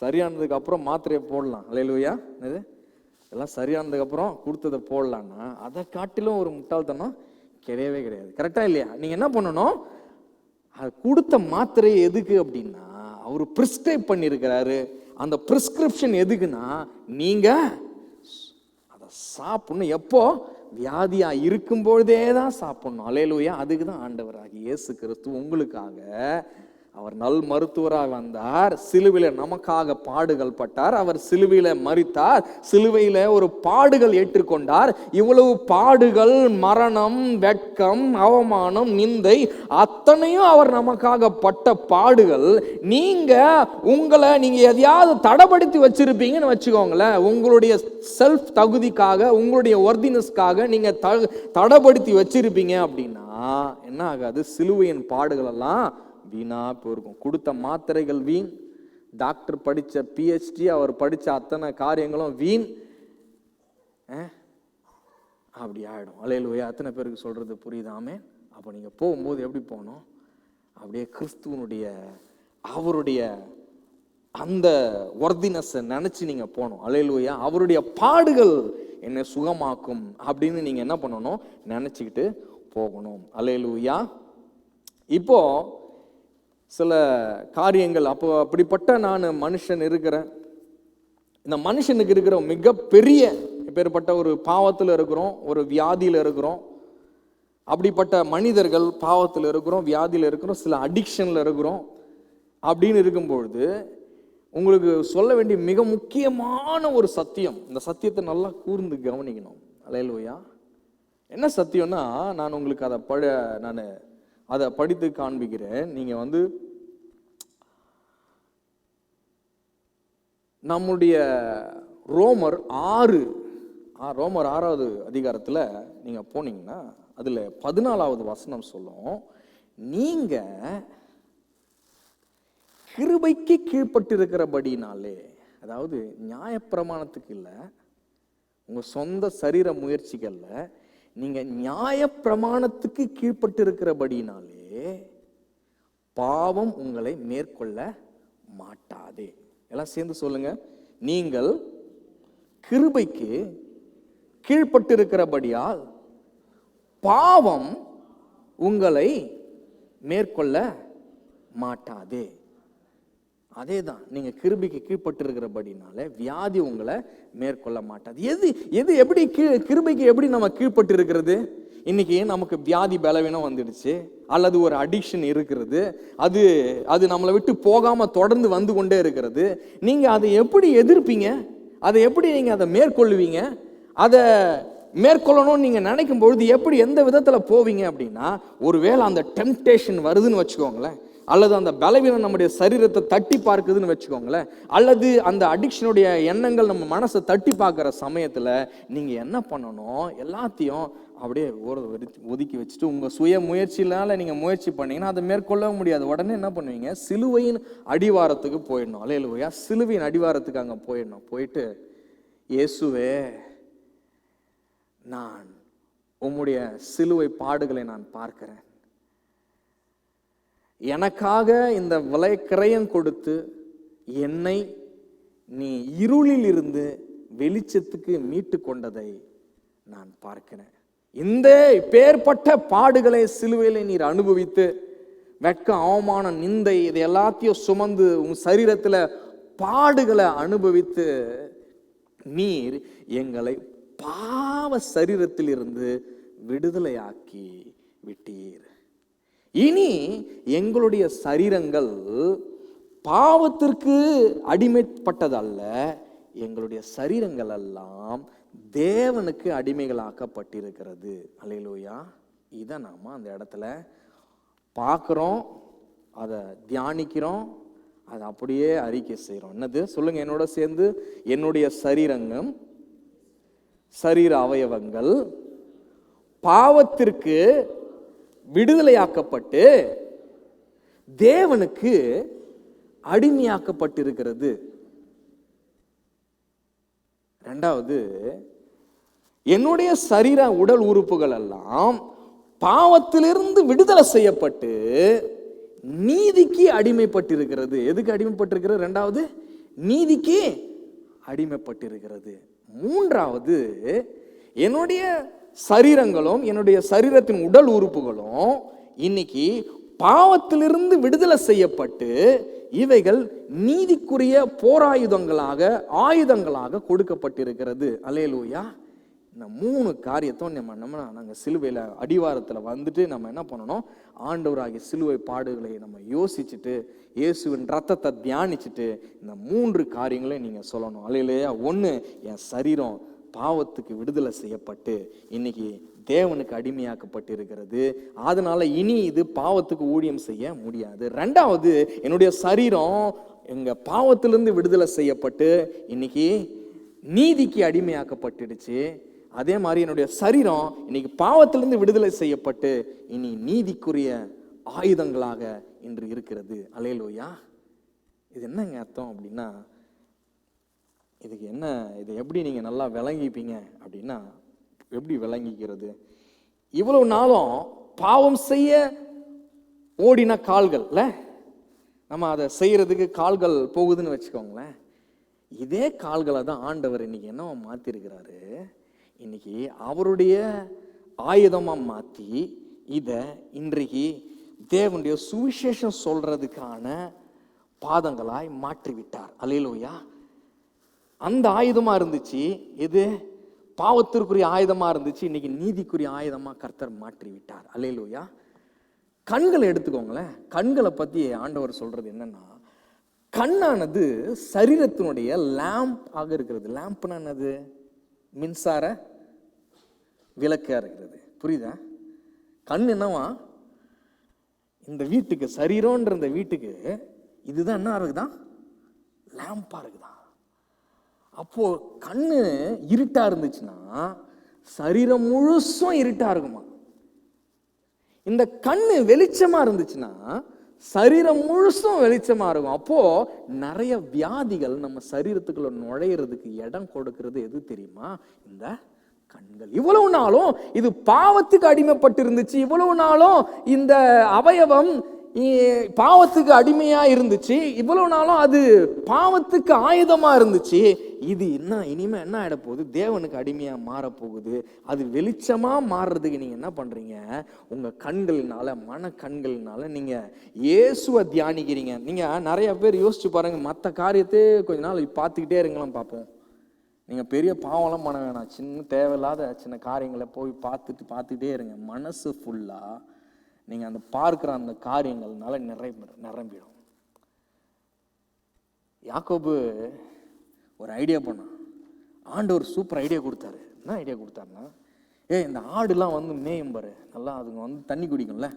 சரியானதுக்கு அப்புறம் மாத்திரையை போடலாம். அல்லேலூயா. இது எல்லாம் சரியானதுக்கு அப்புறம் கொடுத்ததை போடலான்னா, அதை காட்டிலும் ஒரு முட்டாள்தனம் கிடையவே கிடையாது. கரெக்டா இல்லையா? நீங்க என்ன பண்ணணும், அது கொடுத்த மாத்திரை எதுக்கு அப்படின்னா, அவர் பிரிஸ்கிரைப் பண்ணியிருக்கிறாரு. அந்த பிரிஸ்கிரிப்ஷன் எதுக்குன்னா, நீங்க அதை சாப்பிடணும். எப்போ? வியாதியா இருக்கும்பொழுதே தான் சாப்பிடணும். அல்லேலூயா. அதுக்கு தான் ஆண்டவராகிய இயேசு கிறிஸ்து உங்களுக்காக அவர் நல் மருத்துவராக வந்தார், சிலுவையில நமக்காக பாடுகள் பட்டார், அவர் சிலுவையில மரித்தார், சிலுவையில ஒரு பாடுகள் ஏற்றுக்கொண்டார். இவ்வளவு பாடுகள், மரணம், வெட்கம், அவமானம், நிந்தை அத்தனையும் அவர் நமக்காக பட்ட பாடுகள். நீங்க எதையாவது தடப்படுத்தி வச்சிருப்பீங்கன்னு வச்சுக்கோங்களேன், உங்களுடைய செல்ஃப் தகுதிக்காக, உங்களுடைய ஒர்தினஸ்க்காக நீங்க தடப்படுத்தி வச்சிருப்பீங்க அப்படின்னா என்ன ஆகாது, சிலுவையின் பாடுகள் எல்லாம் வீணா போயிருக்கும். கொடுத்த மாத்திரைகள் வீண், டாக்டர் படித்த பிஹெச்டி, அவர் படித்த அத்தனை காரியங்களும் வீண், அப்படி ஆயிடும். அல்லேலூயா. அத்தனை பேருக்கு சொல்றது புரியுதாமே? அப்போ நீங்க போகும்போது எப்படி போகணும், அப்படியே கிறிஸ்துவனுடைய அவருடைய அந்த ஒர்தினஸை நினைச்சு நீங்க போகணும். அல்லேலூயா. அவருடைய பாடுகள் என்னை சுகமாக்கும் அப்படின்னு நீங்க என்ன பண்ணணும், நினைச்சுக்கிட்டு போகணும். அல்லேலூயா. இப்போ சில காரியங்கள், அப்போ அப்படிப்பட்ட நான் மனுஷன் இருக்கிறேன். இந்த மனுஷனுக்கு இருக்கிற மிகப்பெரிய பேர்பட்ட ஒரு பாவத்தில் இருக்கிறோம், ஒரு வியாதியில் இருக்கிறோம். அப்படிப்பட்ட மனிதர்கள் பாவத்தில் இருக்கிறோம், வியாதியில் இருக்கிறோம், சில அடிக்ஷனில் இருக்கிறோம். அப்படின்னு இருக்கும்பொழுது உங்களுக்கு சொல்ல வேண்டிய மிக முக்கியமான ஒரு சத்தியம், இந்த சத்தியத்தை நல்லா கூர்ந்து கவனிக்கணும். அல்லேலூயா. என்ன சத்தியம்னா, நான் உங்களுக்கு அதை படித்து காண்பிக்கிறேன். நீங்க நம்முடைய ரோமர் 6வது அதிகாரத்தில் நீங்க போனீங்கன்னா அதுல 14வது வசனம் சொல்லும், நீங்க கிருபைக்கு கீழ்பட்டிருக்கிறபடினாலே. அதாவது நியாயப்பிரமாணத்துக்கு இல்லை, உங்க சொந்த சரீர முயற்சிகள்ல நீங்க நியாயப்பிரமாணத்துக்கு கீழ்பட்டு இருக்கிறபடினாலே பாவம் உங்களை மேற்கொள்ள மாட்டாதே. எல்லாம் சேர்ந்து சொல்லுங்க. நீங்கள் கிருபைக்கு கீழ்பட்டு இருக்கிறபடியால் பாவம் உங்களை மேற்கொள்ள மாட்டாதே. அதேதான், நீங்க கிருபைக்கு கீழ்பட்டு இருக்கிறபடினால வியாதி உங்களை மேற்கொள்ள மாட்டாது. எது எப்படி கிருபைக்கு எப்படி நம்ம கீழ்பட்டு இருக்கிறது? இன்னைக்கு நமக்கு வியாதி பலவீனம் வந்துடுச்சு, அல்லது ஒரு அடிக்ஷன் இருக்கிறது, அது நம்மளை விட்டு போகாம தொடர்ந்து வந்து கொண்டே இருக்கிறது. நீங்க அதை எப்படி எதிர்ப்பீங்க? அதை எப்படி நீங்க அதை மேற்கொள்வீங்க? அதை மேற்கொள்ளணும்னு நீங்க நினைக்கும் பொழுது எப்படி எந்த விதத்துல போவீங்க அப்படின்னா, ஒருவேளை அந்த டெம்ப்டேஷன் வருதுன்னு வச்சுக்கோங்களேன், அல்லது அந்த பலவீனம் நம்முடைய சரீரத்தை தட்டி பார்க்குதுன்னு வச்சுக்கோங்களேன், அல்லது அந்த அடிக்ஷனுடைய எண்ணங்கள் நம்ம மனசை தட்டி பார்க்குற சமயத்தில் நீங்கள் என்ன பண்ணணும்? எல்லாத்தையும் அப்படியே ஒதுக்கி வச்சுட்டு உங்கள் சுய முயற்சியினால நீங்கள் முயற்சி பண்ணீங்கன்னா அதை மேற்கொள்ள முடியாது. உடனே என்ன பண்ணுவீங்க? சிலுவையின் அடிவாரத்துக்கு போயிடணும். அல்லேலூயா. சிலுவையின் அடிவாரத்துக்கு அங்கே போயிடணும். போயிட்டு, இயேசுவே, நான் உம்முடைய சிலுவை பாடுகளை நான் பார்க்கிறேன். எனக்காக இந்த விலை கிரயம் கொடுத்து என்னை நீ இருளில் இருந்து வெளிச்சத்துக்கு மீட்டு கொண்டதை நான் பார்க்கிறேன். இந்த பேர்பட்ட பாடுகளை சிலுவையில நீர் அனுபவித்து வெட்க, அவமானம், நிந்தை இது எல்லாத்தையும் சுமந்து உன் சரீரத்துல பாடுகளை அனுபவித்து நீர் எங்களை பாவ சரீரத்தில் இருந்து விடுதலையாக்கி விட்டீர். இனி எங்களுடைய சரீரங்கள் பாவத்திற்கு அடிமைப்பட்டதல்ல, எங்களுடைய சரீரங்கள் எல்லாம் தேவனுக்கு அடிமைகளாக்கப்பட்டிருக்கிறது. அல்லேலூயா. இதை நாம அந்த இடத்துல பார்க்கிறோம், அதை தியானிக்கிறோம், அதை அப்படியே அறிக்கை செய்கிறோம். என்னது சொல்லுங்க என்னோட சேர்ந்து? என்னுடைய சரீரங்கம், சரீர அவயவங்கள் பாவத்திற்கு விடுதலையாக்கப்பட்டு தேவனுக்கு அடிமையாக்கப்பட்டிருக்கிறது. இரண்டாவது, என்னுடைய சரீர உடல் உறுப்புகள் எல்லாம் பாவத்திலிருந்து விடுதலை செய்யப்பட்டு நீதிக்கு அடிமைப்பட்டிருக்கிறது. எதுக்கு அடிமைப்பட்டிருக்கிறது? இரண்டாவது, நீதிக்கு அடிமைப்பட்டிருக்கிறது. மூன்றாவது, என்னுடைய சரீரங்களும் என்னுடைய சரீரத்தின் உடல் உறுப்புகளும் இன்னைக்கு பாவத்திலிருந்து விடுதலை செய்யப்பட்டு இவைகள் நீதிக்குரிய ஆயுதங்களாக கொடுக்கப்பட்டிருக்கிறது. அல்லேலூயா. இந்த மூணு காரியத்தை நாங்கள் சிலுவையில் அடிவாரத்தில் வந்துட்டு நம்ம என்ன பண்ணணும்? ஆண்டவராகிய சிலுவை பாடுகளை நம்ம யோசிச்சுட்டு இயேசுவின் ரத்தத்தை தியானிச்சுட்டு இந்த மூன்று காரியங்களையும் நீங்கள் சொல்லணும். அல்லேலூயா. ஒன்று, என் சரீரம் பாவத்துக்கு விடுதலை செய்யப்பட்டு இன்னைக்கு தேவனுக்கு அடிமையாக்கப்பட்டு இருக்கிறது, அதனால இனி இது பாவத்துக்கு ஊழியம் செய்ய முடியாது. ரெண்டாவது, என்னுடைய சரீரம் எங்க பாவத்திலிருந்து விடுதலை செய்யப்பட்டு இன்னைக்கு நீதிக்கு அடிமையாக்கப்பட்டுடுச்சு. அதே மாதிரி என்னுடைய சரீரம் இன்னைக்கு பாவத்திலிருந்து விடுதலை செய்யப்பட்டு இனி நீதிக்குரிய ஆயுதங்களாக இன்று இருக்கிறது. அல்லேலூயா. இது என்னங்க அர்த்தம் அப்படின்னா, இதுக்கு என்ன, இதை எப்படி நீங்க நல்லா விளங்கிப்பீங்க அப்படின்னா, எப்படி விளங்கிக்கிறது? இவ்வளவு நாளும் பாவம் செய்ய ஓடின கால்கள்ல நம்ம அதை செய்யறதுக்கு கால்கள் போகுதுன்னு வச்சுக்கோங்களேன். இதே கால்களை தான் ஆண்டவர் இன்னைக்கு என்னவா மாத்திருக்கிறாரு? இன்னைக்கு அவருடைய ஆயுதமா மாத்தி இதை இன்றைக்கு தேவனுடைய சுவிசேஷம் சொல்றதுக்கான பாதங்களாய் மாற்றி விட்டார். அல்லேலூயா. அந்த ஆயுதமா இருந்துச்சு, இது பாவத்திற்குரிய ஆயுதமா இருந்துச்சு, இன்னைக்கு நீதிக்குரிய ஆயுதமா கர்த்தர் மாற்றி விட்டார். அல்லேலூயா. கண்களை எடுத்துக்கோங்களேன். கண்களை பத்தி ஆண்டவர் சொல்றது என்னன்னா, கண்ணானது சரீரத்தினுடைய லேம்ப் ஆக இருக்கிறது. லேம்ப்னா என்னது? மின்சார விளக்கா இருக்கிறது. புரியுதா? கண் என்னவா? இந்த வீட்டுக்கு, சரீரம்ன்ற இந்த வீட்டுக்கு இதுதான் என்ன இருக்குதான்? லேம்பா இருக்குதான். அப்போ கண்ணு இருட்டா இருந்துச்சுன்னா சரீரம் முழுசும் இருட்டா இருக்குமா? இந்த கண்ணு வெளிச்சமா இருந்துச்சுன்னா சரீரம் முழுசும் வெளிச்சமா இருக்கும். அப்போ நிறைய வியாதிகள் நம்ம சரீரத்துக்குள்ள நுழையிறதுக்கு இடம் கொடுக்கிறது எது தெரியுமா? இந்த கண்கள். இவ்வளவு நாளும் இது பாவத்துக்கு அடிமைப்பட்டு இருந்துச்சு. இவ்வளவு நாளும் இந்த அவயவம் பாவத்துக்கு அடிமையா இருந்துச்சு. இவ்வளவு நாளும் அது பாவத்துக்கு ஆயுதமா இருந்துச்சு. இது இனிமே என்ன ஆயிட போகுது? தேவனுக்கு அடிமையா மாற போகுது. அது வெளிச்சமா மாறுறதுக்கு நீங்க என்ன பண்றீங்க? உங்க கண்களினால, மன கண்களினால நீங்க இயேசுவை தியானிக்கிறீங்க. நீங்க நிறைய பேர் யோசிச்சு பாருங்க, மற்ற காரியத்தை கொஞ்ச நாள் பார்த்துக்கிட்டே இருங்களாம் பார்ப்போம். நீங்க பெரிய பாவம்லாம் பண்ண வேணாம். சின்ன தேவையில்லாத சின்ன காரியங்களை போய் பார்த்துக்கிட்டே இருங்க. மனசு ஃபுல்லா நீங்க அந்த பார்க்கிற அந்த காரியங்கள்னால நிரம்பிடும். யாக்கோபு ஒரு ஐடியா பண்ணான். ஆண்டவர் சூப்பர் ஐடியா கொடுத்தாரு. என்ன ஐடியா கொடுத்தாருன்னா, இந்த ஆடுலாம் வந்து மேயும் பாரு, நல்லா அதுங்க வந்து தண்ணி குடிக்கும்ல.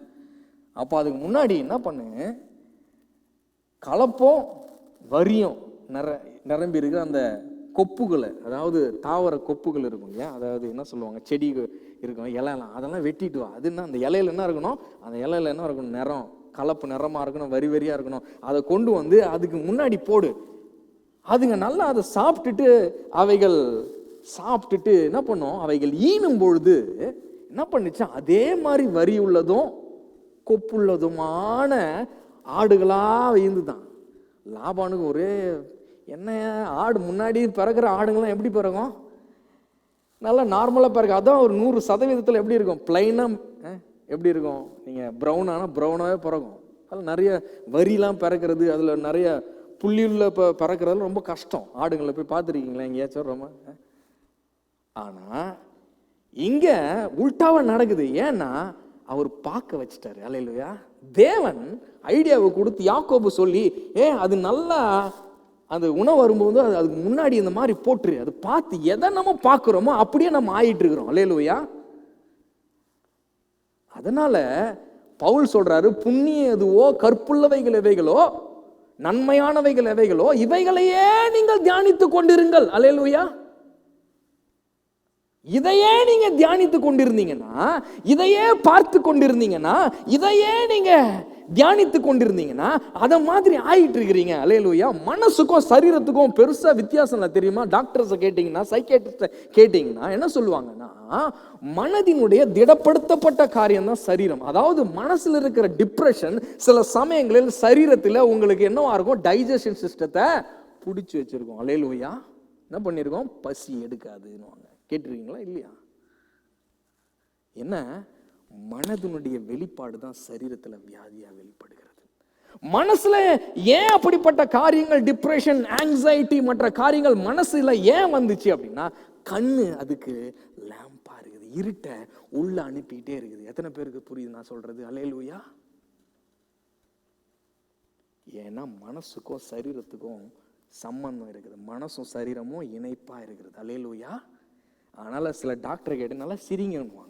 அப்போ அதுக்கு முன்னாடி என்ன பண்ணு, கலப்பம் வரியும் நிரம்பி இருக்கிற அந்த கொப்புகளை, அதாவது தாவர கொப்புகள் இருக்கும் இல்லையா, அதாவது என்ன சொல்லுவாங்க, செடி இருக்கும், இலையெல்லாம் அதெல்லாம் வெட்டிட்டு வா. அது என்ன, அந்த இலையில என்ன இருக்கணும்? அந்த இலையில என்ன இருக்கணும்? நிறம், கலப்பு நிறமா இருக்கணும், வரி வரியா இருக்கணும். அதை கொண்டு வந்து அதுக்கு முன்னாடி போடு. அதுங்க நல்லா அதை அவைகள் சாப்பிட்டுட்டு என்ன பண்ணும்? அவைகள் ஈனும் பொழுது என்ன பண்ணுச்சு? அதே மாதிரி வரி உள்ளதும் கொப்புள்ளதுமான ஆடுகளா ஈந்துதான். லாபானுக்கு ஒரே என்ன, ஆடு முன்னாடி பிறகுற ஆடுங்களாம் எப்படி பிறகும்? நல்லா நார்மலாக பிறகு. அதான் ஒரு 100% எப்படி இருக்கும்? பிளைனாக எப்படி இருக்கும்? நீங்கள் ப்ரௌனானா ப்ரௌனாகவே பிறகும். அதில் நிறைய வரிலாம் பிறக்கிறது, அதில் நிறைய புள்ளியுள்ள பிறக்கிறதுல ரொம்ப கஷ்டம். ஆடுங்களை போய் பார்த்துருக்கீங்களா எங்கேயாச்சும்? ரொம்ப. ஆனால் இங்கே உல்டாவாக நடக்குது. ஏன்னா அவர் பார்க்க வச்சுட்டாரு. அல்லேலூயா. தேவன் ஐடியாவை கொடுத்து யாக்கோபு சொல்லி, அது நல்லா அந்த உணவு வரும்போது அதுக்கு முன்னாடி இந்த மாதிரி போட்டுரு. அது பார்த்து எதை நம்ம பார்க்கிறோமோ அப்படியே நம்ம ஆயிட்டு இருக்கிறோம். அல்லேலூயா. அதனால பவுல் சொல்றாரு, புண்ணிய எதுவோ, கற்புள்ளவைகள் எவைகளோ, நன்மையானவைகள் எவைகளோ, இவைகளையே நீங்கள் தியானித்துக் கொண்டிருங்கள். அல்லேலூயா. இதையே நீங்க தியானித்து கொண்டிருந்தீங்கன்னா, இதையே பார்த்து கொண்டிருந்தீங்கன்னா, இதையே நீங்க தியானித்து கொண்டிருந்தீங்கன்னா அத மாதிரி ஆயிட்டு இருக்கிறீங்க. அல்லேலூயா. மனசுக்கும் சரீரத்துக்கும் பெருசா வித்தியாசம் இல்லை தெரியுமா? டாக்டர்ஸை கேட்டீங்கன்னா, சைக்கியாட்ரிஸ்ட கேட்டீங்கன்னா என்ன சொல்லுவாங்கன்னா, மனதினுடைய திடப்படுத்தப்பட்ட காரியம் தான் சரீரம். அதாவது மனசுல இருக்கிற டிப்ரெஷன் சில சமயங்களில் சரீரத்தில் உங்களுக்கு என்னவா இருக்கும்? டைஜஷன் சிஸ்டத்தை பிடிச்சி வச்சிருக்கோம். அல்லேலூயா. என்ன பண்ணிருக்கோம்? பசி எடுக்காதுன்னு கேட்டிருக்கீங்களா? இல்லையா? என்ன, மனதினுடைய வெளிப்பாடு தான் சரீரத்தில் வியாதியா வெளிப்படுகிறது. மனசுல ஏன் அப்படிப்பட்ட காரியங்கள், டிப்ரெஷன், ஆங்ஸைட்டி, மற்ற காரியங்கள் மனசுல ஏன் வந்துச்சு அப்படின்னா, கண்ணு அதுக்கு லேம்பா இருக்குது, இருட்ட உள்ள அனுப்பிக்கிட்டே இருக்குது. எத்தனை பேருக்கு புரியுது நான் சொல்றது? அல்லேலூயா. ஏன்னா மனசுக்கும் சரீரத்துக்கும் சம்பந்தம் இருக்குது. மனசும் சரீரமும் இணைப்பா இருக்கிறது. அல்லேலூயா. அதனால சில டாக்டரை கேட்டு நல்லா சிரிங்கன்னுவாங்க,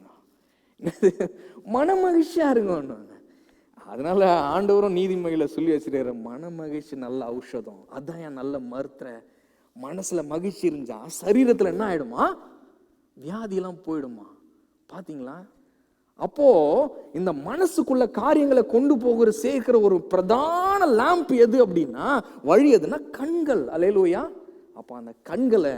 மன மகிழ்ச்சியா இருக்கும். அதனால ஆண்டவரும் நீதிமொழியில சொல்லி வச்சிருக்கிற, மன மகிழ்ச்சி நல்ல ஔஷதம், அதான் என் நல்ல மருத்துவ. மனசுல மகிழ்ச்சி இருந்தா சரீரத்துல என்ன ஆயிடுமா? வியாதியெல்லாம் போயிடுமா? பாத்தீங்களா? அப்போ இந்த மனசுக்குள்ள காரியங்களை கொண்டு போகிற சேர்க்கிற ஒரு பிரதான லேம்ப் எது அப்படின்னா, வழி எதுனா கண்கள். அல்லேலூயா. அப்போ அந்த கண்களை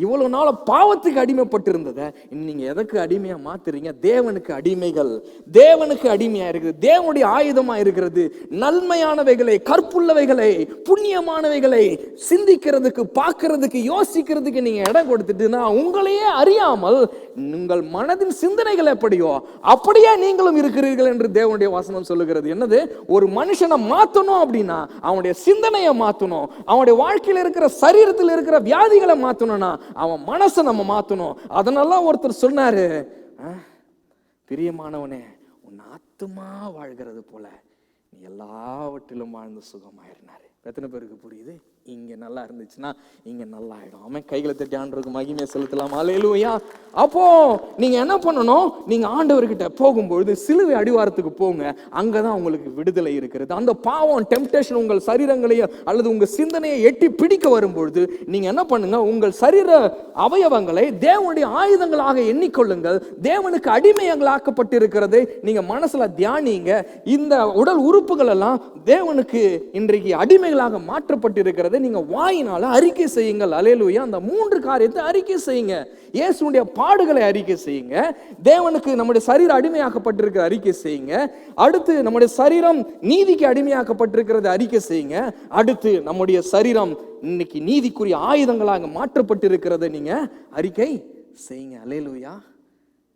இவ்வளவு நாள பாவத்துக்கு அடிமைப்பட்டு இருந்ததை நீங்க எதற்கு அடிமையா மாத்துறீங்க? தேவனுக்கு அடிமைகள். தேவனுக்கு அடிமையா இருக்குது, தேவனுடைய ஆயுதமா இருக்கிறது. நன்மையானவைகளை, கற்புள்ளவைகளை, புண்ணியமானவைகளை சிந்திக்கிறதுக்கு, பார்க்கறதுக்கு, யோசிக்கிறதுக்கு நீங்க இடம் கொடுத்துட்டுனா, உங்களையே அறியாமல் உங்கள் மனதின் சிந்தனைகள் எப்படியோ அப்படியே நீங்களும் இருக்கிறீர்கள் என்று தேவனுடைய வசனம் சொல்லுகிறது. என்னது? ஒரு மனுஷனை மாத்தணும் அப்படின்னா அவனுடைய சிந்தனையை மாத்தணும். அவனுடைய வாழ்க்கையில் இருக்கிற சரீரத்தில் இருக்கிற வியாதிகளை மாத்தணும்னா அவன் மனசை நம்ம மாத்தணும். அதனால ஒருத்தர் சொன்னாரு, பிரியமானவனே, உன் ஆத்துமா வாழ்கிறது போல நீ எல்லாவற்றிலும் வாழ்ந்து சுகமாயிருந்தாரு. எத்தனை பேருக்கு புரியுது? இங்க நல்லா இருந்துச்சுன்னா இங்க நல்லா ஆயிடும். ஆமென். கைகளை தட்டி ஆண்டவருக்கு மகிமையை செலுத்தலாம். அல்லேலூயா. அப்போ நீங்க என்ன பண்ணணும்? நீங்க ஆண்டவர்கிட்ட போகும்பொழுது சிலுவை அடிவாரத்துக்கு போங்க. அங்கதான் உங்களுக்கு விடுதலை இருக்கிறது. அந்த பாவம் டெம்ப்டேஷன் உங்கள் சரீரங்களையோ அல்லது உங்க சிந்தனையை எட்டி பிடிக்க வரும்பொழுது நீங்க என்ன பண்ணுங்க? உங்கள் சரீர அவயவங்களை தேவனுடைய ஆயுதங்களாக எண்ணிக்கொள்ளுங்கள். தேவனுக்கு அடிமைகளாக்கப்பட்டிருக்கிறதை நீங்க மனசுல தியானிங்க. இந்த உடல் உறுப்புகள் எல்லாம் தேவனுக்கு இன்றைக்கு அடிமைகளாக மாற்றப்பட்டிருக்கிறது. நீங்க வாயினால அறிக்கை செய்யுங்கள். அல்லேலூயா. அந்த 3 காரியத்தை அறிக்கை செய்யுங்க. இயேசுவுடைய பாடுகளை அறிக்கை செய்யுங்க. தேவனுக்கு நம்முடைய சரீரம் அடிமையாக்கப்பட்டிருக்கிற அறிக்கை செய்யுங்க. அடுத்து நம்முடைய சரீரம் நீதிக்கு அடிமையாக்கப்பட்டிருக்கிறது அறிக்கை செய்யுங்க. அடுத்து நம்முடைய சரீரம் இன்னைக்கு நீதிக்குரிய ஆயுதங்களாக மாற்றப்பட்டிருக்கிறத நீங்க அறிக்கை செய்யுங்க. அல்லேலூயா.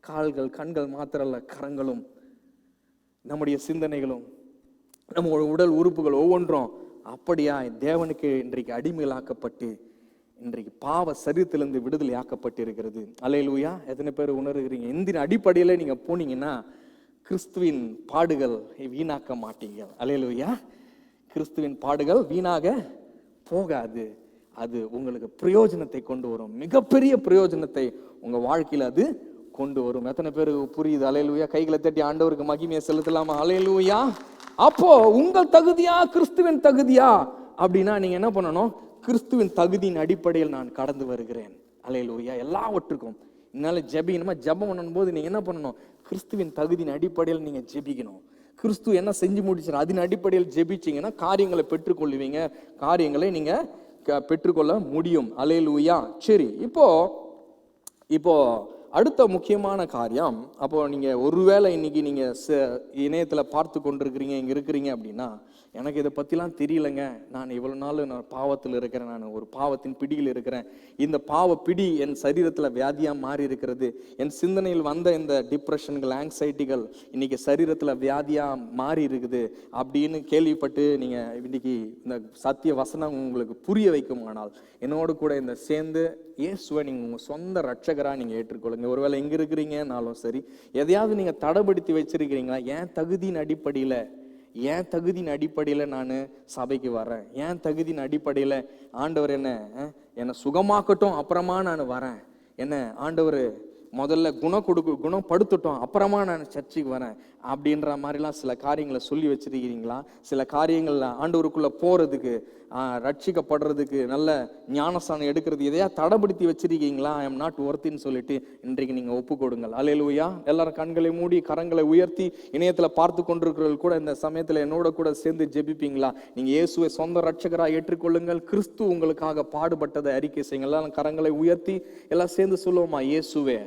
கால்கள் கண்கள் மாத்திரல்ல, கரங்களும் நம்முடைய சிந்தனைகளும் நம்ம உடல் உறுப்புகள் ஒவ்வொன்றும் அப்படியா தேவனுக்கு இன்றைக்கு அடிமைகளாக்கப்பட்டு இன்றைக்கு பாவ சரீரத்திலிருந்து விடுதலை ஆக்கப்பட்டு இருக்கிறது. அல்லேலூயா. எத்தனை பேர் உணர்கிறீங்க? இந்த அடிப்படையில் நீங்க போனீங்கன்னா கிறிஸ்துவின் பாடுகள் வீணாக்க மாட்டீங்க. அல்லேலூயா. கிறிஸ்துவின் பாடுகள் வீணாக போகாது. அது உங்களுக்கு பிரயோஜனத்தை கொண்டு வரும். மிகப்பெரிய பிரயோஜனத்தை உங்க வாழ்க்கையில் அது கொண்டு வரும். எத்தனை பேருக்கு புரியுது? அல்லேலூயா. கைகளை தட்டி ஆண்டவருக்கு மகிமையை செலுத்தலாமா? அல்லேலூயா. அப்போ உங்கள் தகுதியா கிறிஸ்துவின் தகுதியா அப்படின்னா நீங்க என்ன பண்ணணும்? கிறிஸ்துவின் தகுதியின் அடிப்படையில் நான் கடந்து வருகிறேன். அல்லேலூயா. எல்லாவற்றுக்கும் என்னால ஜெபிக்கணுமா? ஜெபம் பண்ணும்போது நீங்க என்ன பண்ணணும்? கிறிஸ்துவின் தகுதியின் அடிப்படையில் நீங்க ஜெபிக்கணும். கிறிஸ்து என்ன செஞ்சு முடிச்சார் அதன் அடிப்படையில் ஜெபிச்சீங்கன்னா காரியங்களை பெற்றுக்கொள்வீங்க. காரியங்களை நீங்க பெற்றுக்கொள்ள முடியும். அல்லேலூயா. சரி, இப்போ அடுத்த முக்கியமான காரியம், அப்போ நீங்க ஒருவேளை இன்னைக்கு நீங்க இணையத்துல பார்த்து கொண்டிருக்கிறீங்க, இங்க இருக்கிறீங்க அப்படின்னா, எனக்கு இதை பத்திலாம் தெரியலங்க, நான் இவ்வளவு நாள் நான் பாவத்தில் இருக்கிறேன், நான் ஒரு பாவத்தின் பிடியில் இருக்கிறேன், இந்த பாவ பிடி என் சரீரத்துல வியாதியா மாறி இருக்கிறது, என் சிந்தனையில் வந்த இந்த டிப்ரெஷன்கள் ஆங்ஸைட்டிகள் இன்னைக்கு சரீரத்துல வியாதியா மாறி இருக்குது அப்படின்னு கேள்விப்பட்டு நீங்க இன்னைக்கு இந்த சத்திய வசனம் உங்களுக்கு புரிய வைக்குமானால் என்னோடு கூட இந்த சேர்ந்து இயேசுவை நீங்க உங்க சொந்த ரட்சகரா நீங்க ஏற்றுக்கொள்ளுங்க. ஒருவேளை எங்க இருக்கிறீங்கனாலும் சரி, எதையாவது நீங்க தடைப்படுத்தி வச்சிருக்கிறீங்களா? ஏன் தகுதியின் அடிப்படையில நான் சபைக்கு வரேன், ஏன் தகுதியின் அடிப்படையில ஆண்டவர் என்ன சுகமாக்கட்டும் அப்புறமா நான் வரேன், என்ன ஆண்டவர் முதல்ல குணப்படுத்தட்டும் அப்புறமா நான் சர்ச்சுக்கு வரேன் அப்படின்ற மாதிரிலாம் சில காரியங்களை சொல்லி வச்சிருக்கிறீங்களா? சில காரியங்கள்ல ஆண்டவருக்குள்ள போறதுக்கு ரட்சிக்கப்படுறதுக்கு நல்ல ஞானஸ்தானம் எடுக்கிறது எதையா தடைப்படுத்தி வச்சிருக்கீங்களா? ஐ எம் நாட் ஒர்த்தின்னு சொல்லிட்டு இன்றைக்கு நீங்க ஒப்பு கொடுங்கள். அல்லேலூயா. எல்லாரும் கண்களை மூடி கரங்களை உயர்த்தி இணையத்துல பார்த்து கொண்டிருக்கிறவர்கள் கூட இந்த சமயத்துல என்னோட கூட சேர்ந்து ஜெபிப்பீங்களா? நீங்க இயேசுவை சொந்த ரட்சகராக ஏற்றுக்கொள்ளுங்கள். கிறிஸ்து உங்களுக்காக பாடுபட்டதை அறிக்கை செய்யுங்கள். எல்லாம் கரங்களை உயர்த்தி எல்லாம் சேர்ந்து சொல்லுவோமா? இயேசுவே,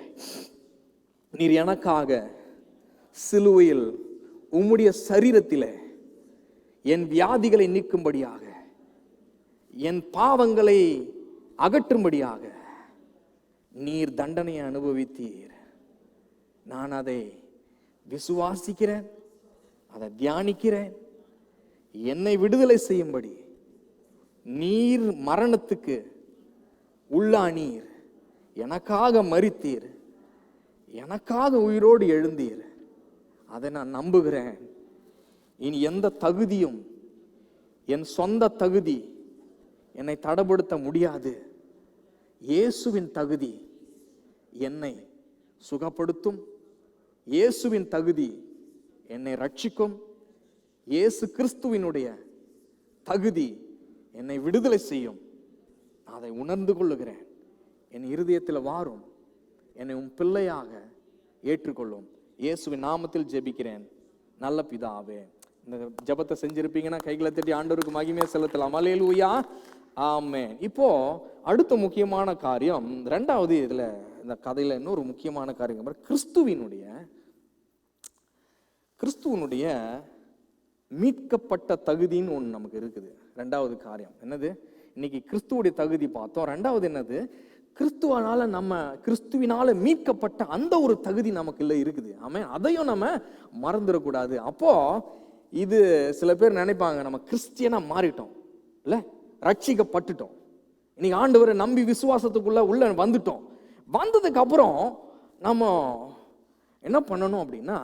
நீர் எனக்காக சிலுவையில் உம்முடைய சரீரத்திலே என் வியாதிகளை நீக்கும்படியாக, என் பாவங்களை அகற்றும்படியாக நீர் தண்டனையை அனுபவித்தீர். நான் அதை விசுவாசிக்கிறேன், அதை தியானிக்கிறேன். என்னை விடுதலை செய்யும்படி நீர் மரணத்துக்கு உள்ளானீர், எனக்காக மரித்தீர், எனக்காக உயிரோடு எழுந்தீர். அதை நான் நம்புகிறேன். இனி எந்த தகுதியும், என் சொந்த தகுதி என்னை தடைப்படுத்த முடியாது. இயேசுவின் தகுதி என்னை சுகப்படுத்தும், இயேசுவின் தகுதி என்னை ரட்சிக்கும், இயேசு கிறிஸ்துவினுடைய தகுதி என்னை விடுதலை செய்யும். அதை உணர்ந்து கொள்ளுகிறேன். என் இருதயத்தில் வாரும், என்னை உன் பிள்ளையாக ஏற்றுக்கொள்ளும். இயேசுவின் நாமத்தில் ஜெபிக்கிறேன் நல்ல பிதாவே. இந்த ஜெபத்தை செஞ்சிருப்பீங்கன்னா கைகளை தட்டி ஆண்டவருக்கு மகிமையை செலுத்தலாம். அல்லேலூயா. ஆமென். இப்போ அடுத்த முக்கியமான காரியம், ரெண்டாவது இதுல இந்த கதையில இன்னொரு முக்கியமான காரியம், கிறிஸ்துவனுடைய மீட்கப்பட்ட தகுதின்னு ஒன்று நமக்கு இருக்குது. ரெண்டாவது காரியம் என்னது? இன்னைக்கு கிறிஸ்துவுடைய தகுதி பார்த்தோம். ரெண்டாவது என்னது? கிறிஸ்துவினால மீட்கப்பட்ட அந்த ஒரு தகுதி நமக்கு இல்லை இருக்குது. ஆமென். அதையும் நம்ம மறந்துடக்கூடாது. அப்போ இது சில பேர் நினைப்பாங்க, நம்ம கிறிஸ்டியனா மாறிட்டோம் இல்ல, ரட்சிக்கப்பட்டுட்டோம், இன்னைக்கு ஆண்டவரை நம்பி விசுவாசத்துக்குள்ள உள்ள வந்துட்டோம். வந்ததுக்கு அப்புறம் நம்ம என்ன பண்ணணும் அப்படின்னா,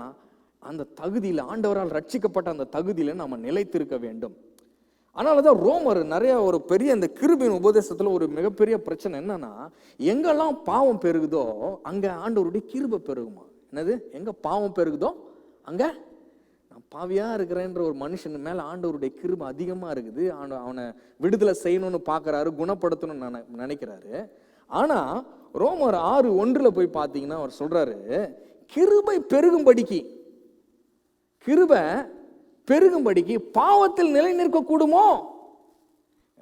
அந்த தகுதியில, ஆண்டவரால் ரட்சிக்கப்பட்ட அந்த தகுதியில நம்ம நிலைத்திருக்க வேண்டும். அதனாலதான் ரோமர் நிறைய ஒரு பெரிய இந்த கிருபையின் உபதேசத்துல ஒரு மிகப்பெரிய பிரச்சனை என்னன்னா, எங்கெல்லாம் பாவம் பெருகுதோ அங்க ஆண்டவருடைய கிருபை பெருகுமா. என்னது? எங்க பாவம் பெருகுதோ அங்க நான் பாவியா இருக்கிறேன்ற ஒரு மனுஷன் மேல ஆண்டவருடைய கிருபை அதிகமா இருக்குது. அவனை விடுதலை செய்யணும்னு பாக்குறாரு, குணப்படுத்தணும்னு நினைக்கிறாரு. ஆனா ரோமர் 6:1 போய் பார்த்தீங்கன்னா அவர் சொல்றாரு, கிருபை பெருகும்படிக்கு, கிருபை பெருகும்படிக்கு பாவத்தில் நிலை நிற்க கூடுமோ?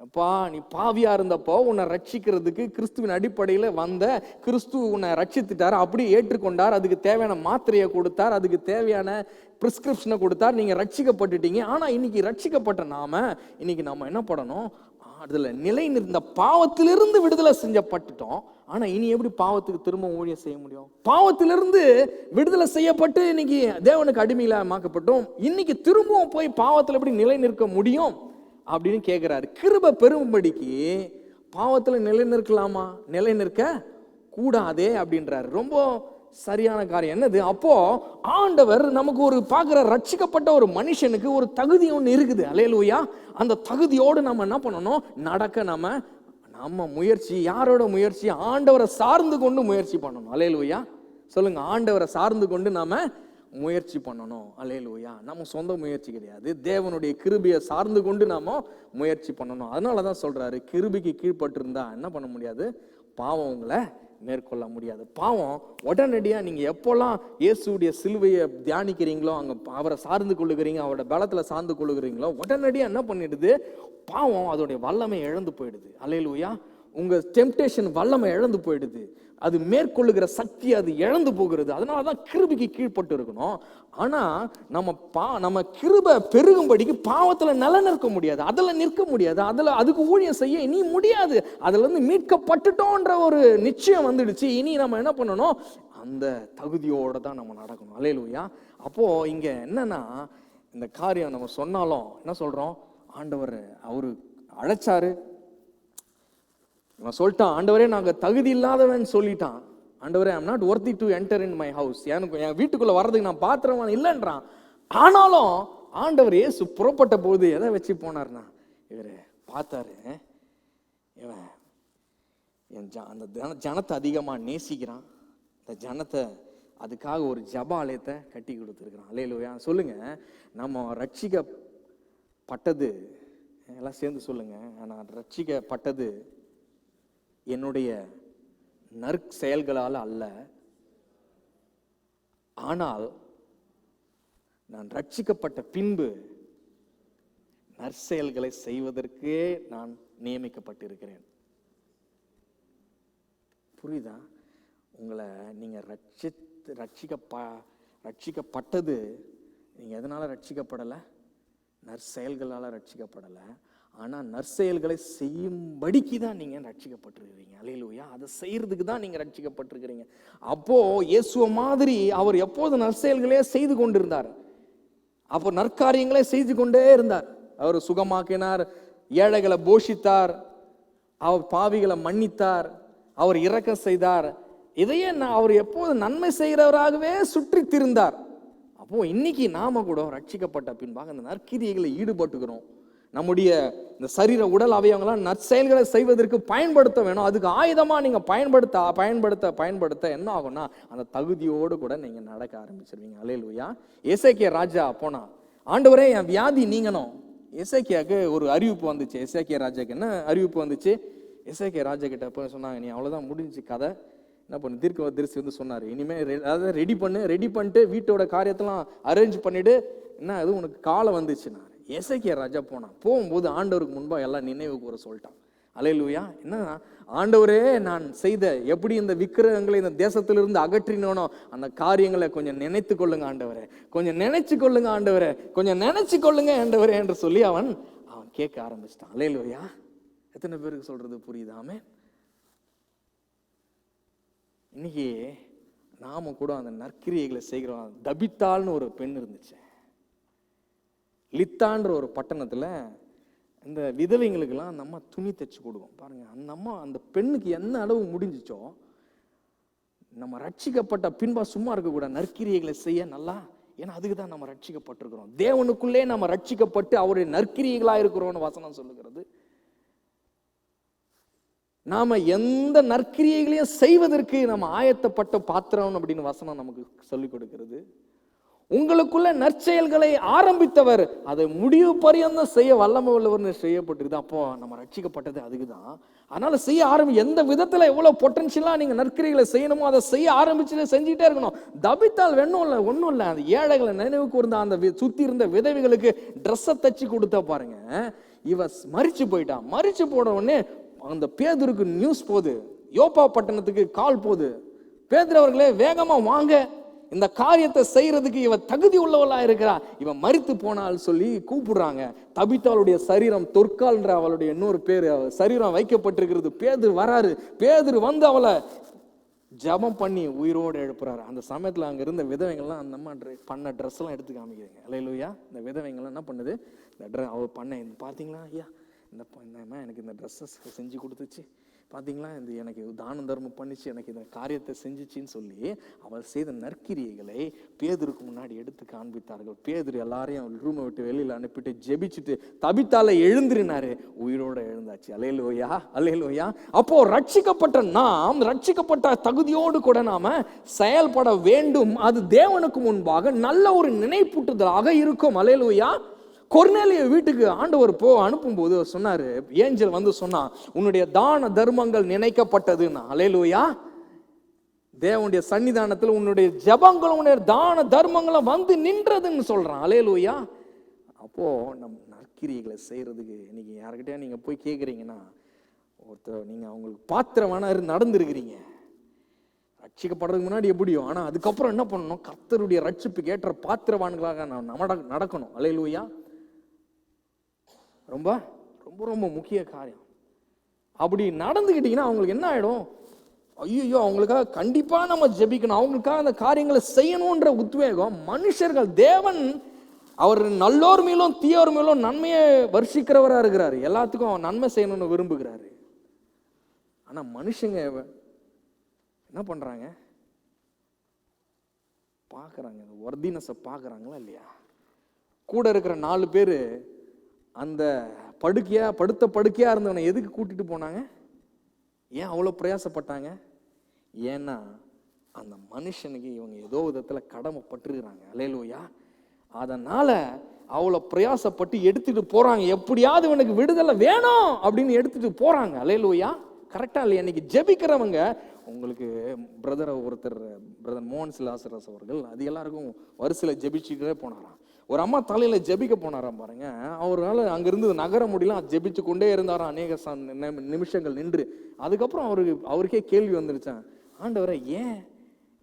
அப்பா, நீ பாவியா இருந்தப்போ உன்னை ரட்சிக்கிறதுக்கு கிறிஸ்துவின் அடிப்படையில் வந்த கிறிஸ்து உன்னை ரட்சித்துட்டார், அப்படி ஏற்றுக்கொண்டார், அதுக்கு தேவையான மாத்திரையை கொடுத்தார், அதுக்கு தேவையான பிரிஸ்கிரிப்ஷனை கொடுத்தார், நீங்க ரட்சிக்கப்பட்டுட்டீங்க. ஆனா இன்னைக்கு ரட்சிக்கப்பட்ட இன்னைக்கு நாம என்ன பண்ணணும்? அதுல நிலை நிற்ந்த பாவத்திலிருந்து விடுதலை செஞ்சப்பட்டுட்டோம். ஆனா இனி எப்படி பாவத்துக்கு திரும்ப ஊழியம் செய்ய முடியும்? பாவத்திலிருந்து விடுதலை செய்யப்பட்டு இன்னைக்கு தேவனுக்கு அடிமையிலாக்கப்பட்டோம். இன்னைக்கு திரும்பவும் போய் பாவத்துல எப்படி நிலை நிற்க முடியும் அப்படின்னு கேட்கிறாரு. கிருபை பெரும்படிக்கு பாவத்துல நிலை நிற்கலாமா? நிலை நிற்க கூடாதே அப்படின்றாரு. ரொம்ப சரியான காரியம். என்னது? அப்போ ஆண்டவர் நமக்கு ஒரு பார்க்கிற ரட்சிக்கப்பட்ட ஒரு மனுஷனுக்கு ஒரு தகுதி ஒன்று இருக்குது. அல்லேலூயா. அந்த தகுதியோடு நம்ம என்ன பண்ணணும்? நடக்க நம்ம முயற்சி. யாரோட முயற்சி? ஆண்டவரை சார்ந்து கொண்டு முயற்சி பண்ணணும். அல்லேலூயா. சொல்லுங்க, ஆண்டவரை சார்ந்து கொண்டு நாம முயற்சி பண்ணணும். அல்லேலூயா. நம்ம சொந்த முயற்சி கிடையாது, தேவனுடைய கிருபையை சார்ந்து கொண்டு நாம முயற்சி பண்ணணும். அதனாலதான் சொல்றாரு, கிருபைக்கு கீழ்பட்டு இருந்தா என்ன பண்ண முடியாது? பாவம் உங்களை மேற்கொள்ள முடியாது. பாவம் உடனடியா நீங்க எப்போல்லாம் இயேசுடைய சிலுவையை தியானிக்கிறீங்களோ, அங்க அவரை சார்ந்து கொள்ளுகிறீங்க, அவரோட பலத்துல சார்ந்து கொள்ளுகிறீங்களோ, உடனடியா என்ன பண்ணிடுது? பாவம் அதோடைய வல்லமை இழந்து போயிடுது. அல்லேலூயா. உங்க டெம்ப்டேஷன் வல்லமை இழந்து போயிடுது. அது மேற்கொள்ளுகிற சக்தி அது இழந்து போகிறது. அதனாலதான் கிருபைக்கு கீழ்பட்டு இருக்கணும். ஆனா நம்ம கிருபை பெருகும்படிக்கு பாவத்துல நிலை நிற்க முடியாது, அதுல நிற்க முடியாது, அதுக்கு ஊழியம் செய்ய இனி முடியாது. அதுல இருந்து மீட்கப்பட்டுட்டோன்ற ஒரு நிச்சயம் வந்துடுச்சு. இனி நம்ம என்ன பண்ணணும்? அந்த தகுதியோட தான் நம்ம நடக்கணும். அல்லேலூயா. அப்போ இங்க என்னன்னா, இந்த காரியம் நம்ம சொன்னாலும் என்ன சொல்றோம்? ஆண்டவர் அவரு அழைச்சாரு, இவன் சொல்லிட்டான், ஆண்டவரே நாங்க தகுதி இல்லாதவன் சொல்லிட்டான். ஆண்டவரே, I am not worthy to enter in my house, எனக்கு என் வீட்டுக்குள்ள வர்றதுக்கு நான் பாத்திரவான் இல்லைன்றான். ஆனாலும் ஆண்டவர் இயேசு புறப்பட்ட போது எதை வச்சு போனார்னா, இவரு பார்த்தாரு, இவன் அந்த ஜனத்தை அதிகமா நேசிக்கிறான், இந்த ஜனத்தை அதுக்காக ஒரு ஜப ஆலயத்தை கட்டி கொடுத்துருக்கிறான். அல்லேலூயா. சொல்லுங்க, நம்ம ரட்சிக்கப்பட்டது, எல்லாம் சேர்ந்து சொல்லுங்க, நான் ரட்சிக்கப்பட்டது என்னுடைய நற்செயல்களால் அல்ல, ஆனால் நான் ரட்சிக்கப்பட்ட பின்பு நற்செயல்களை செய்வதற்கே நான் நியமிக்கப்பட்டிருக்கிறேன். புரியுதா? உங்களை நீங்க ரட்சிக்கப்பட்டது நீங்க எதனால ரட்சிக்கப்படலை? நற்செயல்களால ரட்சிக்கப்படலை. ஆனா நற்செயல்களை செய்யும்படிக்கு தான் நீங்க ரட்சிக்கப்பட்டிருக்கிறீங்க. அல்லேலூயா. அதை செய்யறதுக்கு தான் நீங்க ரட்சிக்கப்பட்டிருக்கிறீங்க. அப்போ இயேசுவ மாதிரி அவர் எப்போது நற்செயல்களே செய்து கொண்டிருந்தார். அப்போ நற்காரியங்களே செய்து கொண்டே இருந்தார். அவர் சுகமாக்கினார், ஏழைகளை போஷித்தார், அவர் பாவிகளை மன்னித்தார், அவர் இரக்கம் செய்தார். இதையே அவர் எப்போது நன்மை செய்கிறவராகவே சுற்றி திரிந்தார். அப்போ இன்னைக்கு நாம கூட ரட்சிக்கப்பட்ட பின்பாக அந்த நற்கிரியைகளை ஈடுபட்டுக்கிறோம். நம்முடைய இந்த சரீர உடல் அவயவங்களாம் நற்செயல்களை செய்வதற்கு பயன்படுத்த வேணும். அதுக்கு ஆயுதமா நீங்க பயன்படுத்த என்ன ஆகும்னா, அந்த தகுதியோடு கூட நீங்க நடக்க ஆரம்பிச்சிருவீங்க. அல்லேலூயா. எசேக்கியா ராஜா போனா, ஆண்டவரே என் வியாதி நீங்கணும். எசேக்கியாவுக்கு ஒரு அறிவிப்பு வந்துச்சு. எசேக்கியா ராஜாக்கு என்ன அறிவிப்பு வந்துச்சு? எசேக்கியா ராஜா கிட்ட போய் சொன்னாங்க, நீ அவ்வளவுதான் முடிஞ்சு கதை. என்ன பண்ணு? தீர்க்கதரிசி வந்து சொன்னாரு, இனிமே அதாவது ரெடி பண்ணிட்டு வீட்டோட காரியத்தெல்லாம் அரேஞ்ச் பண்ணிட்டு, என்ன அது உனக்கு காலம் வந்துச்சுன்னா. எசேக்கியா ராஜா போகும்போது ஆண்டவருக்கு முன்பா எல்லாம் நினைவு கூற சொல்லிட்டான். அல்லேலூயா. என்ன? ஆண்டவரே, நான் செய்த எப்படி இந்த விக்கிரகங்களை இந்த தேசத்திலிருந்து அகற்றினோனோ அந்த காரியங்களை கொஞ்சம் நினைத்து கொள்ளுங்க ஆண்டவரே, கொஞ்சம் நினைச்சு கொள்ளுங்க ஆண்டவரே, கொஞ்சம் நினைச்சு கொள்ளுங்க ஆண்டவரே என்று சொல்லி அவன் கேட்க ஆரம்பிச்சிட்டான். அல்லேலூயா. எத்தனை பேருக்கு சொல்றது புரியுதாமே? இன்னைக்கு நாம கூட அந்த நற்கிரியைகளை செய்கிறோம். தபித்தாள்னு ஒரு பெண் இருந்துச்சு. லித்தான்ற ஒரு பட்டணத்துல இந்த விதவைங்களுக்கெல்லாம் அந்த அம்மா துணி தைச்சு கொடுக்கும். பாருங்க, அந்த அம்மா அந்த பெண்ணுக்கு என்ன அளவு முடிஞ்சிச்சோ, நம்ம ரட்சிக்கப்பட்ட பின்பா சும்மா இருக்கக்கூடாது, நற்கிரியைகளை செய்ய நல்லா ஏன்னா அதுக்கு தான் நம்ம ரட்சிக்கப்பட்டிருக்கிறோம். தேவனுக்குள்ளே நம்ம ரட்சிக்கப்பட்டு அவருடைய நற்கிரியைகளா இருக்கிறோம்னு வசனம் சொல்லுகிறது. நாம எந்த நற்கிரியைகளையும் செய்வதற்கு நம்ம ஆயத்தப்பட்ட பாத்திரம் அப்படின்னு வசனம் நமக்கு சொல்லிக் கொடுக்கிறது. உங்களுக்குள்ள நற்செயல்களை ஆரம்பித்தவர் அதை முடிவு பரியந்தம் செய்ய வல்லமை உள்ளவர்னு செய்யப்பட்டிருக்கு. அப்போ நம்ம ரட்சிக்கப்பட்டது அதுக்குதான். அதனால செய்ய எந்த விதத்துல எவ்வளவு பொட்டன்ஷியலா நீங்க நற்கிரிகளை செய்யணுமோ அதை செய்ய ஆரம்பிச்சு செஞ்சுட்டே இருக்கணும். தபித்தால் ஒன்றும் இல்லை, அந்த ஏழைகளை நினைவுக்கு இருந்த அந்த சுத்தி இருந்த விதவைகளுக்கு ட்ரெஸ்ஸை தச்சு கொடுத்தா பாருங்க, இவ மறிச்சு போயிட்டான். மறிச்சு போன உடனே அந்த பேதுருக்கு நியூஸ் போகுது, யோப்பா பட்டணத்துக்கு கால் போகுது, பேதுரு அவர்களே வேகமா வாங்க, இந்த காரியத்தை செய்யறதுக்கு இவ தகுதி உள்ளவளா இருக்கிறா, இவன் மரித்து போனால் சொல்லி கூப்பிடுறாங்க. தபித்தாளுடைய சரீரம், தொற்கால்ன்ற அவளுடைய இன்னொரு பேரு, சரீரம் வைக்கப்பட்டிருக்கிறது. பேதுரு வராரு. பேதுரு வந்து அவளை ஜபம் பண்ணி உயிரோடு எழுப்புறாரு. அந்த சமயத்துல அங்க இருந்த விதவைகள்லாம் அந்த அம்மா பண்ண ட்ரெஸ் எல்லாம் எடுத்து காமிக்கிறீங்க. அல்லேலூயா. இந்த விதவைகள்லாம் என்ன பண்ணுது, இந்த அவ பண்ண பாத்தீங்களா ஐயா, இந்த எனக்கு இந்த ட்ரெஸ்ஸஸ் செஞ்சு கொடுத்துச்சு பார்த்தீங்களா, இந்த எனக்கு தான தர்மம் பண்ணிச்சு, எனக்கு இந்த காரியத்தை செஞ்சிச்சின்னு சொல்லி அவள் செய்த நற்கிரியைகளை பேதுருக்கு முன்னாடி எடுத்து காண்பித்தார்கள். பேதுரு எல்லாரையும் ரூமை விட்டு வெளியில் அனுப்பிட்டு ஜெபிச்சுட்டு தபித்தால எழுந்திருனாரு, உயிரோட எழுந்தாச்சு. அல்லேலூயா, அல்லேலூயா. அப்போ ரட்சிக்கப்பட்ட நாம், ரட்சிக்கப்பட்ட தகுதியோடு கூட நாம செயல்பட வேண்டும். அது தேவனுக்கு முன்பாக நல்ல ஒரு நினைப்பூட்டுதலாக இருக்கும். அல்லேலூயா. கொர்நேலிய வீட்டுக்கு ஆண்டவர் அனுப்பும் போது சொன்னாரு, ஏஞ்சல் வந்து சொன்னா, உன்னுடைய தான தர்மங்கள் நினைக்கப்பட்டதுன்னா. அல்லேலூயா. தேவனுடைய சன்னிதானத்தில் உன்னுடைய ஜபங்களும் உன்னுடைய தான தர்மங்களும் வந்து நின்றதுன்னு சொல்றான். அல்லேலூயா. அப்போ நம் நற்கிரியைகளை செய்யறதுக்கு இன்னைக்கு யாருக்கிட்டே நீங்க போய் கேட்குறீங்கன்னா, ஒருத்தர் நீங்க அவங்களுக்கு பாத்திரமான நடந்திருக்கிறீங்க. ரட்சிக்கப்படுறதுக்கு முன்னாடி எப்படியோ, ஆனா அதுக்கப்புறம் என்ன பண்ணணும், கர்த்தருடைய ரட்சிப்புக்கு ஏற்ற பாத்திரவான்களாக நடக்கணும். அல்லேலூயா. ரொம்ப ரொம்ப ரொம்ப முக்கிய காரியம். அப்படி நடந்துக்கிட்டீங்கன்னா அவங்களுக்கு என்ன ஆயிடும், ஐயோ அவங்களுக்காக கண்டிப்பா நம்ம ஜெபிக்கணும், அவங்களுக்காக அந்த காரியங்களை செய்யணும்ன்ற உத்வேகம். மனுஷர்கள், தேவன் அவர் நல்லோர் மேலும் தீயோர் மேலும் நன்மையை வர்ஷிக்கிறவரா இருக்கிறாரு. எல்லாத்துக்கும் நன்மை செய்யணும்னு விரும்புகிறாரு. ஆனா மனுஷங்க என்ன பண்றாங்க, பாக்குறாங்க, ஒர்தினஸை பாக்குறாங்களா இல்லையா? கூட இருக்கிற 4 பேரு அந்த படுத்த படுக்கையா இருந்தவனை எதுக்கு கூட்டிட்டு போனாங்க? ஏன் அவ்வளவு பிரயாசப்பட்டாங்க? ஏன்னா அந்த மனுஷனுக்கு இவங்க ஏதோ விதத்துல கடமைப்பட்டிருக்கிறாங்க. அல்லேலூயா. அதனால அவ்வளவு பிரயாசப்பட்டு எடுத்துட்டு போறாங்க. எப்படியாவது இவனுக்கு விடுதலை வேணும் அப்படின்னு எடுத்துட்டு போறாங்க. அல்லேலூயா. கரெக்டா இல்லையா? இன்னைக்கு ஜெபிக்கிறவங்க, உங்களுக்கு பிரதர் மோகன் சிலாசரஸ் அவர்கள் அது எல்லாருக்கும் வரிசையில ஜெபிச்சுட்டே போனாராம். ஒரு அம்மா தலையில ஜெபிக்க போனாராம் பாருங்க. அவரால் அங்கிருந்து நகர முடியல, ஜெபிச்சு கொண்டே இருந்தாராம் அநேக நிமிஷங்கள் நின்று. அதுக்கப்புறம் அவருக்கே கேள்வி வந்துருச்சான், ஆண்டவரை ஏன்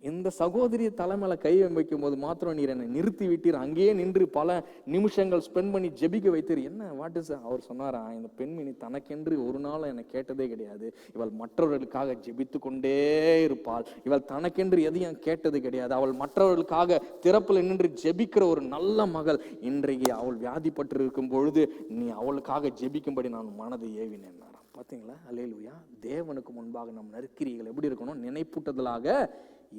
இந்த சகோதரிய தலைமையில கை வைக்கும் போது மாத்திரம் நீர் என்னை நிறுத்தி விட்டீர், அங்கேயே நின்று பல நிமிஷங்கள் ஸ்பெண்ட் பண்ணி ஜெபிக்க வைத்தீர், என்ன வாட் இஸ்? அவர் சொன்னாரா, இந்த பெண்மணி தனக்கென்று ஒரு நாள் என்னை கேட்டதே கிடையாது, இவள் மற்றவர்களுக்காக ஜெபித்து கொண்டே இருப்பாள், இவள் தனக்கென்று எதையும் கேட்டது கிடையாது, அவள் மற்றவர்களுக்காக திறப்பில் நின்று ஜெபிக்கிற ஒரு நல்ல மகள். இன்றைக்கு அவள் வியாதிப்பட்டு இருக்கும் பொழுது நீ அவளுக்காக ஜெபிக்கும்படி நான் மனதை ஏவினேன். பார்த்தீங்களா? அல்லேலூயா. தேவனுக்கு முன்பாக நம் நற்கிரியைகள் எப்படி இருக்கணும்? நினைப்பூட்டுதலாக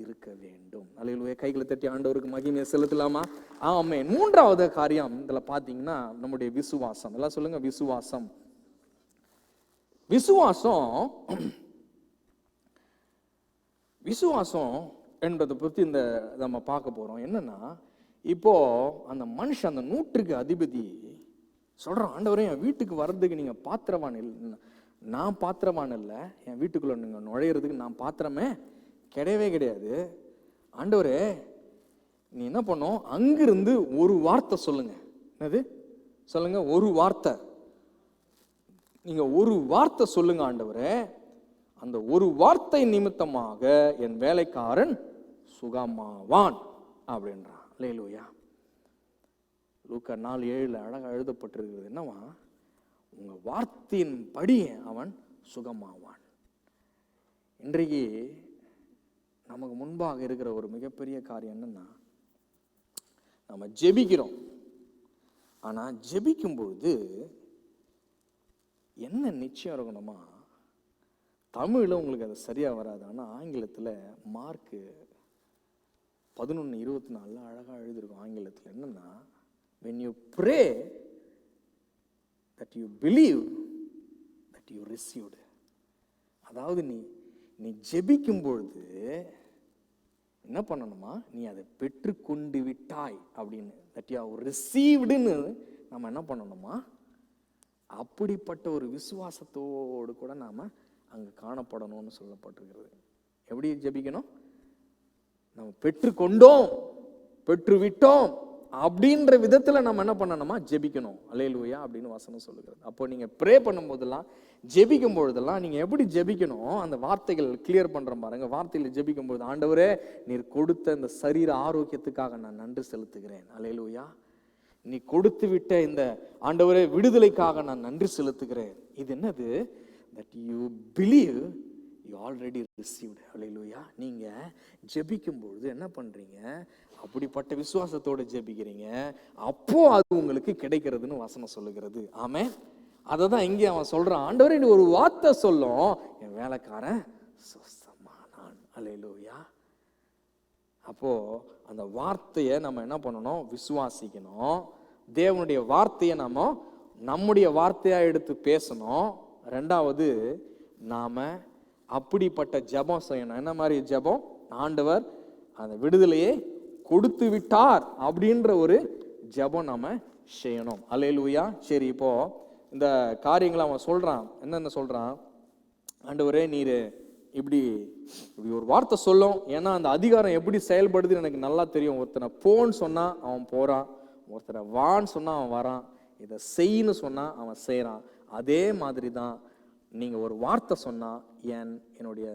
இருக்க வேண்டும். அல்லேலூயா. கைகளை தட்டி ஆண்டவருக்கு மகிமையை செலுத்தலாமா? ஆமென். 3வது காரியம் இதுல பாத்தீங்கன்னா நம்முடைய விசுவாசம். எல்லாம் சொல்லுங்க, விசுவாசம். விசுவாசம் என்பதை பற்றி நம்ம பார்க்க போறோம். என்னன்னா, இப்போ அந்த மனுஷன், அந்த 100க்கு அதிபதி சொல்றான், ஆண்டவரே என் வீட்டுக்கு வர்றதுக்கு நீங்க பாத்திரவான் இல்லை, நான் பாத்திரவான் இல்லை, என் வீட்டுக்குள்ள நீங்க நுழையிறதுக்கு நான் பாத்திரமே கிடையவே கிடையாது. ஆண்டவரே நீ என்ன பண்ணும், அங்கிருந்து ஒரு வார்த்தை சொல்லுங்க. என்னது சொல்லுங்க? ஒரு வார்த்தை. நீங்க ஒரு வார்த்தை சொல்லுங்க ஆண்டவரே, அந்த ஒரு வார்த்தை நிமித்தமாக என் வேலைக்காரன் சுகமாவான் அப்படின்றான். அல்லேலூயா. லூக்கா 4:7 அழகா எழுதப்பட்டிருக்கிறது என்னவா, உங்க வார்த்தையின் படி அவன் சுகமாவான். இன்றைக்கு நமக்கு முன்பாக இருக்கிற ஒரு மிகப்பெரிய காரியம் என்னன்னா, நம்ம ஜெபிக்கிறோம். ஆனா ஜெபிக்கும் பொழுது என்ன நிச்சயம் இருக்கணுமா, தமிழ்ல உங்களுக்கு அது சரியா வராது, ஆனா ஆங்கிலத்துல மார்க்கு 11:24 அழகா எழுதியிருக்கும் ஆங்கிலத்தில். என்னன்னா, when you pray that you believe that you received. அதாவது நீ ஜெபிக்கும் பொழுது என்ன பண்ணணுமா, நீ அதை பெற்றுக்கொண்டு விட்டாய் அப்படின்னு, that you have received-ன்னு நம்ம என்ன பண்ணணுமா, அப்படிப்பட்ட ஒரு விசுவாசத்தோடு கூட நாம அங்க காணப்படணும்னு சொல்லப்பட்டிருக்கிறது. எப்படி ஜெபிக்கணும், நம்ம பெற்றுக்கொண்டோம் பெற்றுவிட்டோம் அப்படின்ற விதத்துல நம்ம என்ன பண்ணணுமா, ஜெபிக்கணும். அல்லேலூயா அப்படின்னு வசனம் சொல்லுகிறது. அப்போ நீங்க ப்ரே பண்ணும் போதெல்லாம், ஜெபிக்கும் பொழுதெல்லாம் நீங்க எப்படி ஜெபிக்கணும், அந்த வார்த்தைகள் கிளியர் பண்ற பாருங்க. வார்த்தையில ஜெபிக்கும் பொழுது, ஆண்டவரே நீர் கொடுத்த இந்த சரீர ஆரோக்கியத்துக்காக நான் நன்றி செலுத்துகிறேன். அல்லேலூயா. நீ கொடுத்து விட்ட இந்த ஆண்டவரே விடுதலைக்காக நான் நன்றி செலுத்துகிறேன். இது என்னது, that you believe you already received. அல்லேலூயா. நீங்க ஜெபிக்கும் பொழுது என்ன பண்றீங்க, அப்படிப்பட்ட விசுவாசத்தோட ஜெபிக்கிறீங்க, அப்போ அது உங்களுக்கு கிடைக்கிறதுன்னு வசனம் சொல்லுகிறது. ஆமென். அதை தான் இங்கே அவன் சொல்றான், ஆண்டவரே நீ ஒரு வார்த்தை சொல்லும், என் வேலைக்காரன் சுத்தமானான். அல்லேலூயா. அப்போ அந்த வார்த்தையை நம்ம என்ன பண்ணணும், விசுவாசிக்கணும். தேவனுடைய வார்த்தையை நம்ம நம்முடைய வார்த்தையா எடுத்து பேசணும். ரெண்டாவது, நாம அப்படிப்பட்ட ஜெபம் செய்யணும். என்ன மாதிரி ஜெபம், ஆண்டவர் அந்த விடுதலையை கொடுத்து விட்டார் அப்படின்ற ஒரு ஜெபம் நாம செய்யணும். அல்லேலூயா. சரி, இப்போ இந்த காரியங்களை அவன் சொல்றான். என்னென்ன சொல்றான், ஆண்டவரே நீர் இப்படி ஒரு வார்த்தை சொல்லும். ஏன்னா அந்த அதிகாரம் எப்படி செயல்படுதுன்னு எனக்கு நல்லா தெரியும். ஒருத்தனை போன்னு சொன்னா அவன் போறான், ஒருத்தனை வான்னு சொன்னா அவன் வரான், இதை செய்யன்னு சொன்னா அவன் செய்யறான். அதே மாதிரி தான் நீங்க ஒரு வார்த்தை சொன்னா என்னுடைய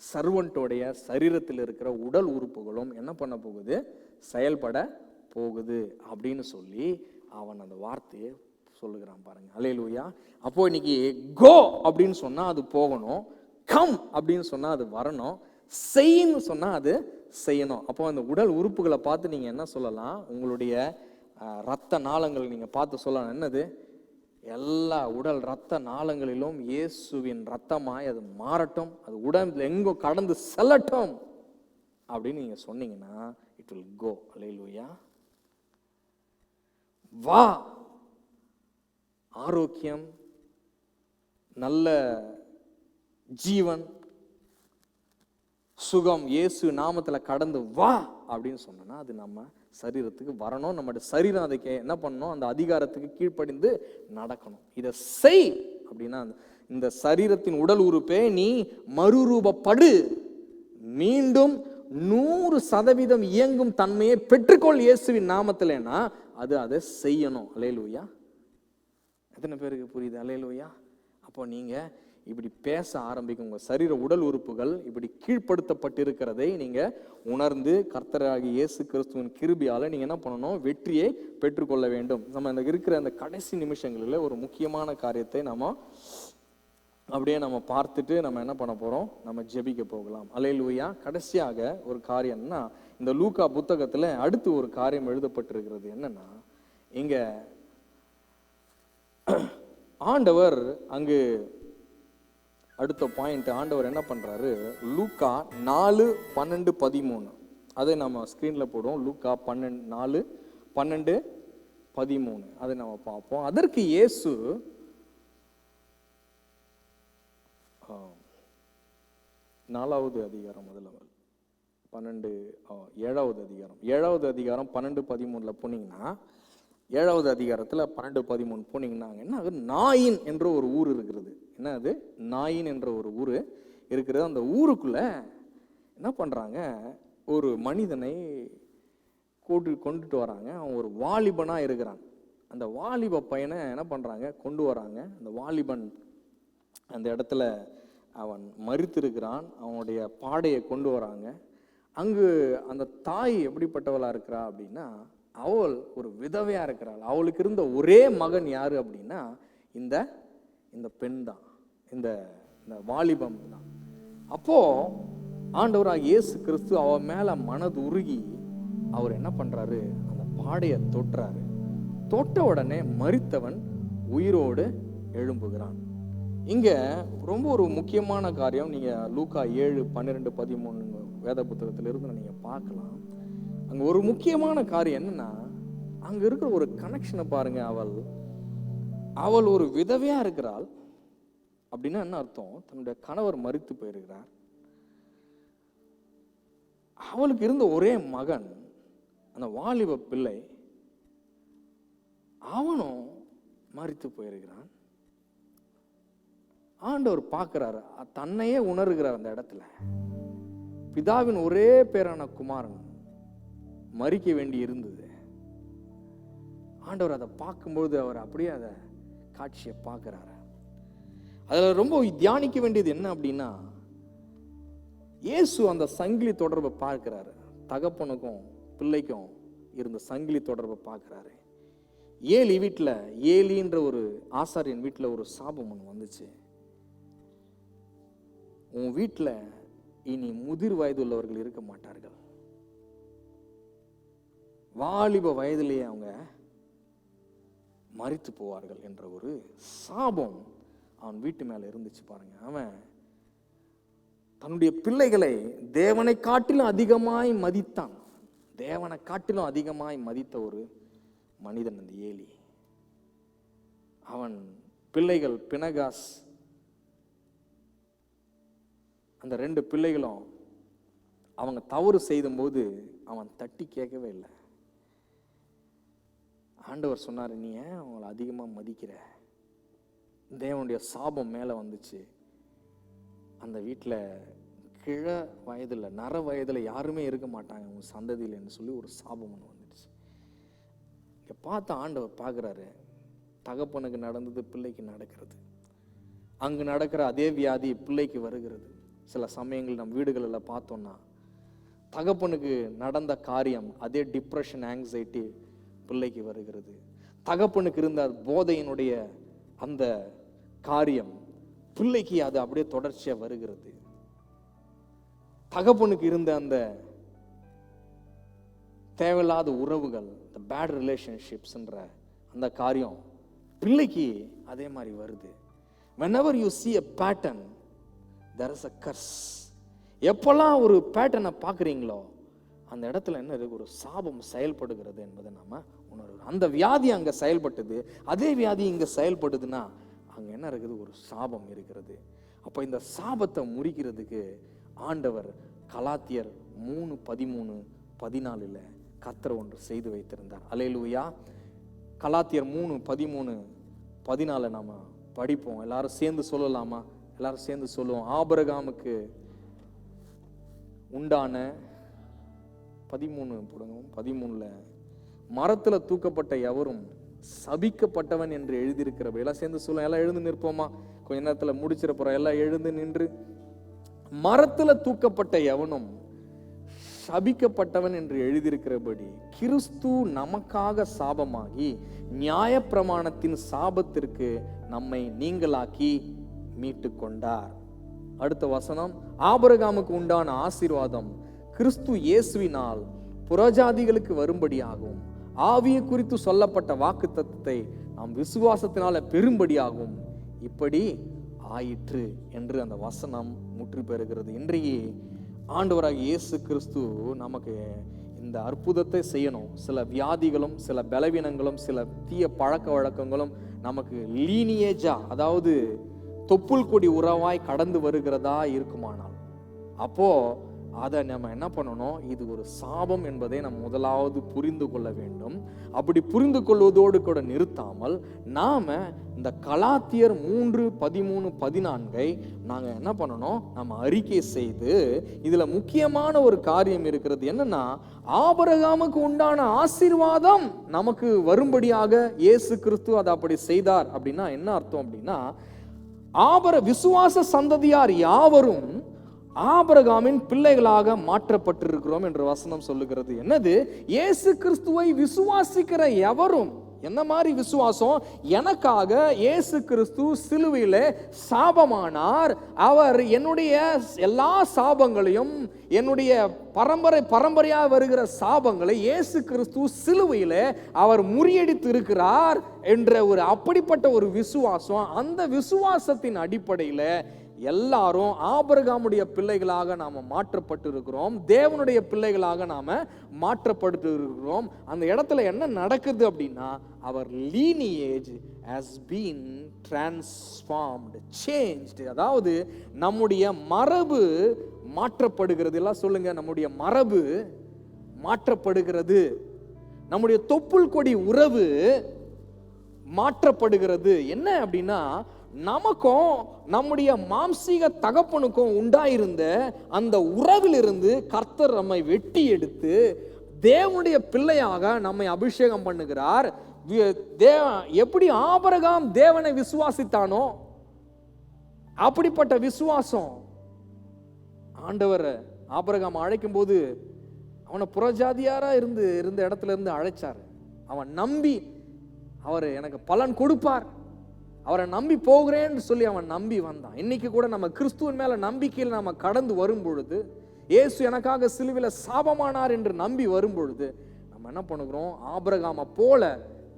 சர்வன்ட்டோடைய சரீரத்தில் இருக்கிற உடல் உறுப்புகளும் என்ன பண்ண போகுது, செயல்பட போகுது அப்படின்னு சொல்லி அவன் அந்த வார்த்தையை சொல்லுகிறான் பாருங்க. அல்லேலூயா. அப்போ இன்னைக்கு கோ அப்படின்னு சொன்னா அது போகணும், கம் அப்படின்னு சொன்னா அது வரணும், செய்யன்னு சொன்னா அது செய்யணும். அப்போ அந்த உடல் உறுப்புகளை பார்த்து நீங்க என்ன சொல்லலாம், உங்களுடைய ரத்த நாளங்கள் நீங்க பார்த்து சொல்லலாம். என்னது, எல்லா உடல் ரத்த நாளங்களிலும் இயேசுவின் ரத்தமாய் அது மாறட்டும், அது உடம்புல எங்கோ கடந்து செல்லட்டும் அப்படின்னு நீங்க சொன்னீங்கன்னா இட் வில் கோ. அல்லேலூயா. வா, ஆரோக்கியம், நல்ல ஜீவன், சுகம் இயேசு நாமத்துல கடந்து வா அப்படின்னு சொன்னா அது நம்ம சரீரத்துக்கு வரணும். நம்முடைய சரீரம் அதுக்கு என்ன பண்ணணும், அந்த அதிகாரத்துக்கு கீழ்ப்படிந்து நடக்கணும். இதை செய் அப்படின்னா, இந்த சரீரத்தின் உடல் உறுப்பே நீ மறுரூபப்படு, மீண்டும் 100% இயங்கும் தன்மையை பெற்றுக்கொள் இயேசுவின் நாமத்திலேனா அது அதை செய்யணும். அல்லேலூயா. எத்தனை பேருக்கு புரியுது? அல்லேலூயா. அப்போ நீங்க இப்படி பேச ஆரம்பிக்கும். உங்க சரீர உடல் உறுப்புகள் இப்படி கீழ்ப்படுத்தப்பட்டிருக்கிறதை நீங்க உணர்ந்து கர்த்தராகிய இயேசு கிறிஸ்துவின் கிருபையால நீங்க என்ன பண்ணணும், வெற்றியை பெற்றுக்கொள்ள வேண்டும். நம்ம இந்த இருக்கிற அந்த கடைசி நிமிஷங்களில் ஒரு முக்கியமான காரியத்தை நம்ம அப்படியே நம்ம பார்த்துட்டு நம்ம என்ன பண்ண போறோம், நம்ம ஜெபிக்க போகலாம். அல்லேலூயா. கடைசியாக ஒரு காரியம்னா, இந்த லூக்கா புத்தகத்துல அடுத்து ஒரு காரியம் எழுதப்பட்டிருக்கிறது. என்னன்னா, இங்க ஆண்டவர் அங்கு அடுத்த பாயிண்ட் ஆண்டவர் என்ன பண்றாரு, லூக்கா 4:12-13 அதை நம்ம ஸ்கிரீன்ல போடுவோம். லூக்கா 4:12-13 அதை நம்ம பார்ப்போம். அதற்கு இயேசு 4வது அதிகாரம் முதல்ல 7வது அதிகாரம் 12-13 போனீங்கன்னா, 7வது அதிகாரத்துல 12-13 போனீங்கன்னா என்ன, நாயின் என்ற ஒரு ஊர் இருக்கிறது. என்ன அது, நாயின் என்ற ஒரு ஊர் இருக்கிறது. அந்த ஊருக்குள்ள என்ன பண்றாங்க, ஒரு மனிதனை கொண்டுட்டு வராங்க. அவன் ஒரு வாலிபனா இருக்கிறான். அந்த வாலிப பையனை என்ன பண்றாங்க, கொண்டு வராங்க. அந்த வாலிபன் அந்த இடத்துல அவன் மரித்திருக்கிறான். அவனுடைய பாடையை கொண்டு வராங்க. அங்கு அந்த தாய் எப்படிப்பட்டவளா இருக்கிறா அப்படின்னா, அவள் ஒரு விதவையா இருக்கிறாள். அவளுக்கு இருந்த ஒரே மகன் யாரு அப்படின்னா இந்த பெண் தான், இந்த வாலிபம் தான். அப்போ ஆண்டவராகிய இயேசு கிறிஸ்து அவன் மேல மனது உருகி அவர் என்ன பண்றாரு, அந்த பாடையை தொட்டுறாரு. தொட்ட உடனே மரித்தவன் உயிரோடு எழும்புகிறான். இங்க ரொம்ப ஒரு முக்கியமான காரியம். நீங்க லூக்கா 7:12-13 வேத புத்தகத்திலிருந்து நீங்க பார்க்கலாம். அங்க ஒரு முக்கியமான காரியம் என்னன்னா, அங்க இருக்கிற ஒரு கனெக்ஷனை பாருங்க. அவள் ஒரு விதவையா இருக்கிறாள் அப்படின்னா என்ன அர்த்தம்? தன்னுடைய கணவர் மரித்து போயிருக்கிறார். அவளுக்கு இருந்த ஒரே மகன், அந்த வாலிப பிள்ளை, அவனும் மரித்து போயிருக்கிறான். ஆண்டவர் பார்க்கிறாரு, தன்னையே உணர்கிறார். அந்த இடத்துல பிதாவின் ஒரே பேரான குமாரன் மரிக்க வேண்டி இருந்தது. ஆண்டவர் அதை பார்க்கும்போது அவர் அப்படியே அதை காட்சியை பார்க்கிறாரு. அதுல ரொம்ப தியானிக்க வேண்டியது என்ன அப்படின்னா, இயேசு அந்த சங்கிலி தொடர்பை பார்க்கிறாரு. தகப்பனுக்கும் பிள்ளைக்கும் இருந்த சங்கிலி தொடர்பை பார்க்கிறாரு. ஏலி வீட்டுல, ஏலின்ற ஒரு ஆசாரியன் வீட்டுல ஒரு சாபம் ஒன்று வந்துச்சு. உன் வீட்டுல இனி முதிர் வயது உள்ளவர்கள் இருக்க மாட்டார்கள். வாலிப வயதிலேயே அவங்க மரித்து போவார்கள் என்ற ஒரு சாபம் அவன் வீட்டு மேல இருந்துச்சு. பாருங்க, அவன் தன்னுடைய பிள்ளைகளை தேவனை காட்டிலும் அதிகமாய் மதித்தான். தேவனை காட்டிலும் அதிகமாய் மதித்த ஒரு மனிதன் அந்த ஏலி. அவன் பிள்ளைகள் பினகாஸ், அந்த 2 பிள்ளைகளும் அவங்க தவறு செய்யும் போது அவன் தட்டி கேட்கவே இல்லை. ஆண்டவர் சொன்னார், நீ ஏன் அவங்களை அதிகமா மதிக்கிற? தேவனுடைய சாபம் மேல வந்துச்சு. அந்த வீட்டில் கிழ வயதுல, நர வயதுல யாருமே இருக்க மாட்டாங்க உன் சந்ததியிலன்னு சொல்லி ஒரு சாபம் ஒன்று வந்துடுச்சு. இங்க பார்த்த ஆண்டவர் பார்க்குறாரு, தகப்பனுக்கு நடந்தது பிள்ளைக்கு நடக்கிறது. அங்கு நடக்கிற அதே வியாதி பிள்ளைக்கு வருகிறது. சில சமயங்கள் நம் வீடுகளில் பார்த்தோம்னா, தகப்பனுக்கு நடந்த காரியம் அதே டிப்ரெஷன், ஆங்ஸைட்டி பிள்ளைக்கு வருகிறது. தகப்பனுக்கு இருந்த போதையினுடைய அந்த காரியம் பிள்ளைக்கு அது அப்படியே தொடர்ச்சியா வருகிறது. தகப்பனுக்கு இருந்த அந்த தேவையில்லாத உறவுகள், பேட் ரிலேஷன்ஷிப்ஸ்ன்ற அந்த காரியம் பிள்ளைக்கு அதே மாதிரி வருது. whenever you see a pattern, there is a curse. எப்பெல்லாம் ஒரு பேட்டர்னை பார்க்குறீங்களோ அந்த இடத்துல என்ன இருக்கு? ஒரு சாபம் செயல்படுகிறது என்பதை நாம உணர்கிறோம். அந்த வியாதி அங்க செயல்பட்டது, அதே வியாதி இங்க செயல்படுதுன்னா அங்க என்ன இருக்குது? ஒரு சாபம் இருக்கிறது. அப்ப இந்த சாபத்தை முறிக்கிறதுக்கு ஆண்டவர் கலாத்தியர் 3:13-14 கர்த்தர் ஒன்று செய்து வைத்திருந்தார். அல்லேலூயா. கலாத்தியர் 3:13-14 நாம படிப்போம். எல்லாரும் சேர்ந்து சொல்லலாமா? எல்லாரும் சேர்ந்து சொல்லுவோம். ஆபிரகாமுக்கு உண்டான 13 போடுங்க. 13 மரத்துல தூக்கப்பட்ட எவரும் சபிக்கப்பட்டவன் என்று எழுதியிருக்கிறபடி, எல்லாம் சேர்ந்து சொல்லுவோம். எல்லாம் எழுந்து நிற்போமா? கொஞ்ச நேரத்துல முடிச்சிட போறோம். எல்லாம் எழுந்து நின்று, மரத்துல தூக்கப்பட்ட எவனும் சபிக்கப்பட்டவன் என்று எழுதியிருக்கிறபடி கிறிஸ்து நமக்காக சாபமாகி நியாயப்பிரமாணத்தின் சாபத்திற்கு நம்மை நீங்களாக்கி மீட்டு கொண்டார். அடுத்த வசனம், ஆபிரகாமுக்கு உண்டான ஆசீர்வாதம் கிறிஸ்து இயேசுவினால் புறஜாதிகளுக்கு வரும்படியாகவும் ஆவியை குறித்து சொல்லப்பட்ட வாக்குத்தத்தத்தை நாம் விசுவாசத்தினால பெரும்படியாகவும் இப்படி ஆயிற்று என்று அந்த வசனம் முற்று பெறுகிறது. இன்றைக்கு ஆண்டவராக இயேசு கிறிஸ்து நமக்கு இந்த அற்புதத்தை செய்யணும். சில வியாதிகளும் சில பலவீனங்களும் சில தீய பழக்க வழக்கங்களும் நமக்கு லீனியேஜா, அதாவது தொப்புள் கொடி உறவாய் கடந்து வருகிறதா இருக்குமானால், அப்போ அதை நம்ம என்ன பண்ணணும்? இது ஒரு சாபம் என்பதை நம்ம முதலாவது புரிந்து கொள்ள வேண்டும். அப்படி புரிந்து கொள்வதோடு கூட நிறுத்தாமல் நாம இந்த கலாத்தியர் 3:13-14 நாங்க என்ன பண்ணணும்? நம்ம அறிக்கை செய்து, இதுல முக்கியமான ஒரு காரியம் இருக்கிறது. என்னன்னா, ஆபிரகாமுக்கு உண்டான ஆசீர்வாதம் நமக்கு வரும்படியாக இயேசு கிறிஸ்து அதை அப்படி செய்தார். அப்படின்னா என்ன அர்த்தம்? அப்படின்னா, விசுவாச சந்ததியார் யாவரும் ஆபிரகாமின் பிள்ளைகளாக மாற்றப்பட்டிருக்கிறோம் என்று வசனம் சொல்லுகிறது. என்னது? இயேசு கிறிஸ்துவை விசுவாசிக்கிற எவரும். என்ன மாதிரி விசுவாசம்? எனக்காக இயேசு கிறிஸ்து சிலுவையிலே சாபமானார். அவர் என்னுடைய எல்லா சாபங்களையும், என்னுடைய பரம்பரையாக வருகிற சாபங்களை இயேசு கிறிஸ்து சிலுவையிலே அவர் முறியடித்து இருக்கிறார் என்ற ஒரு அப்படிப்பட்ட ஒரு விசுவாசம். அந்த விசுவாசத்தின் அடிப்படையில் எல்லாரும் ஆபிரகாமுடைய பிள்ளைகளாக நாம மாற்றப்பட்டு இருக்கிறோம். தேவனுடைய பிள்ளைகளாக நாம மாற்றப்பட்டு இருக்கிறோம். அந்த இடத்துல என்ன நடக்குது அப்படின்னா, our lineage has been transformed, changed. அதாவது நம்முடைய மரபு மாற்றப்படுகிறது. எல்லாம் சொல்லுங்க, நம்முடைய மரபு மாற்றப்படுகிறது. நம்முடைய தொப்புள் கொடி உறவு மாற்றப்படுகிறது. என்ன அப்படின்னா, நமக்கும் நம்முடைய மாம்சீக தகப்பனுக்கும் உண்டாயிருந்த அந்த உறவிலிருந்து கர்த்தர் நம்மை வெட்டி எடுத்து தேவனுடைய பிள்ளையாக நம்மை அபிஷேகம் பண்ணுகிறார். எப்படி ஆபிரகாம் தேவனை விசுவாசித்தானோ அப்படிப்பட்ட விசுவாசம் ஆண்டவர் ஆபிரகாம் அழைக்கும் போது அவனை புறஜாதியாரா இருந்த இடத்துல இருந்து அழைச்சார். அவன் நம்பி அவர் எனக்கு பலன் கொடுப்பார், அவரை நம்பி போகிறேன்னு சொல்லி அவன் நம்பி வந்தான். இன்னைக்கு கூட நம்ம கிறிஸ்துவின் மேல நம்பிக்கையில் நம்ம கடந்து வரும் பொழுது, இயேசு எனக்காக சிலுவையில் சாபமானார் என்று நம்பி வரும் பொழுது, நம்ம என்ன பண்ணுகிறோம்? ஆபிரகாமை போல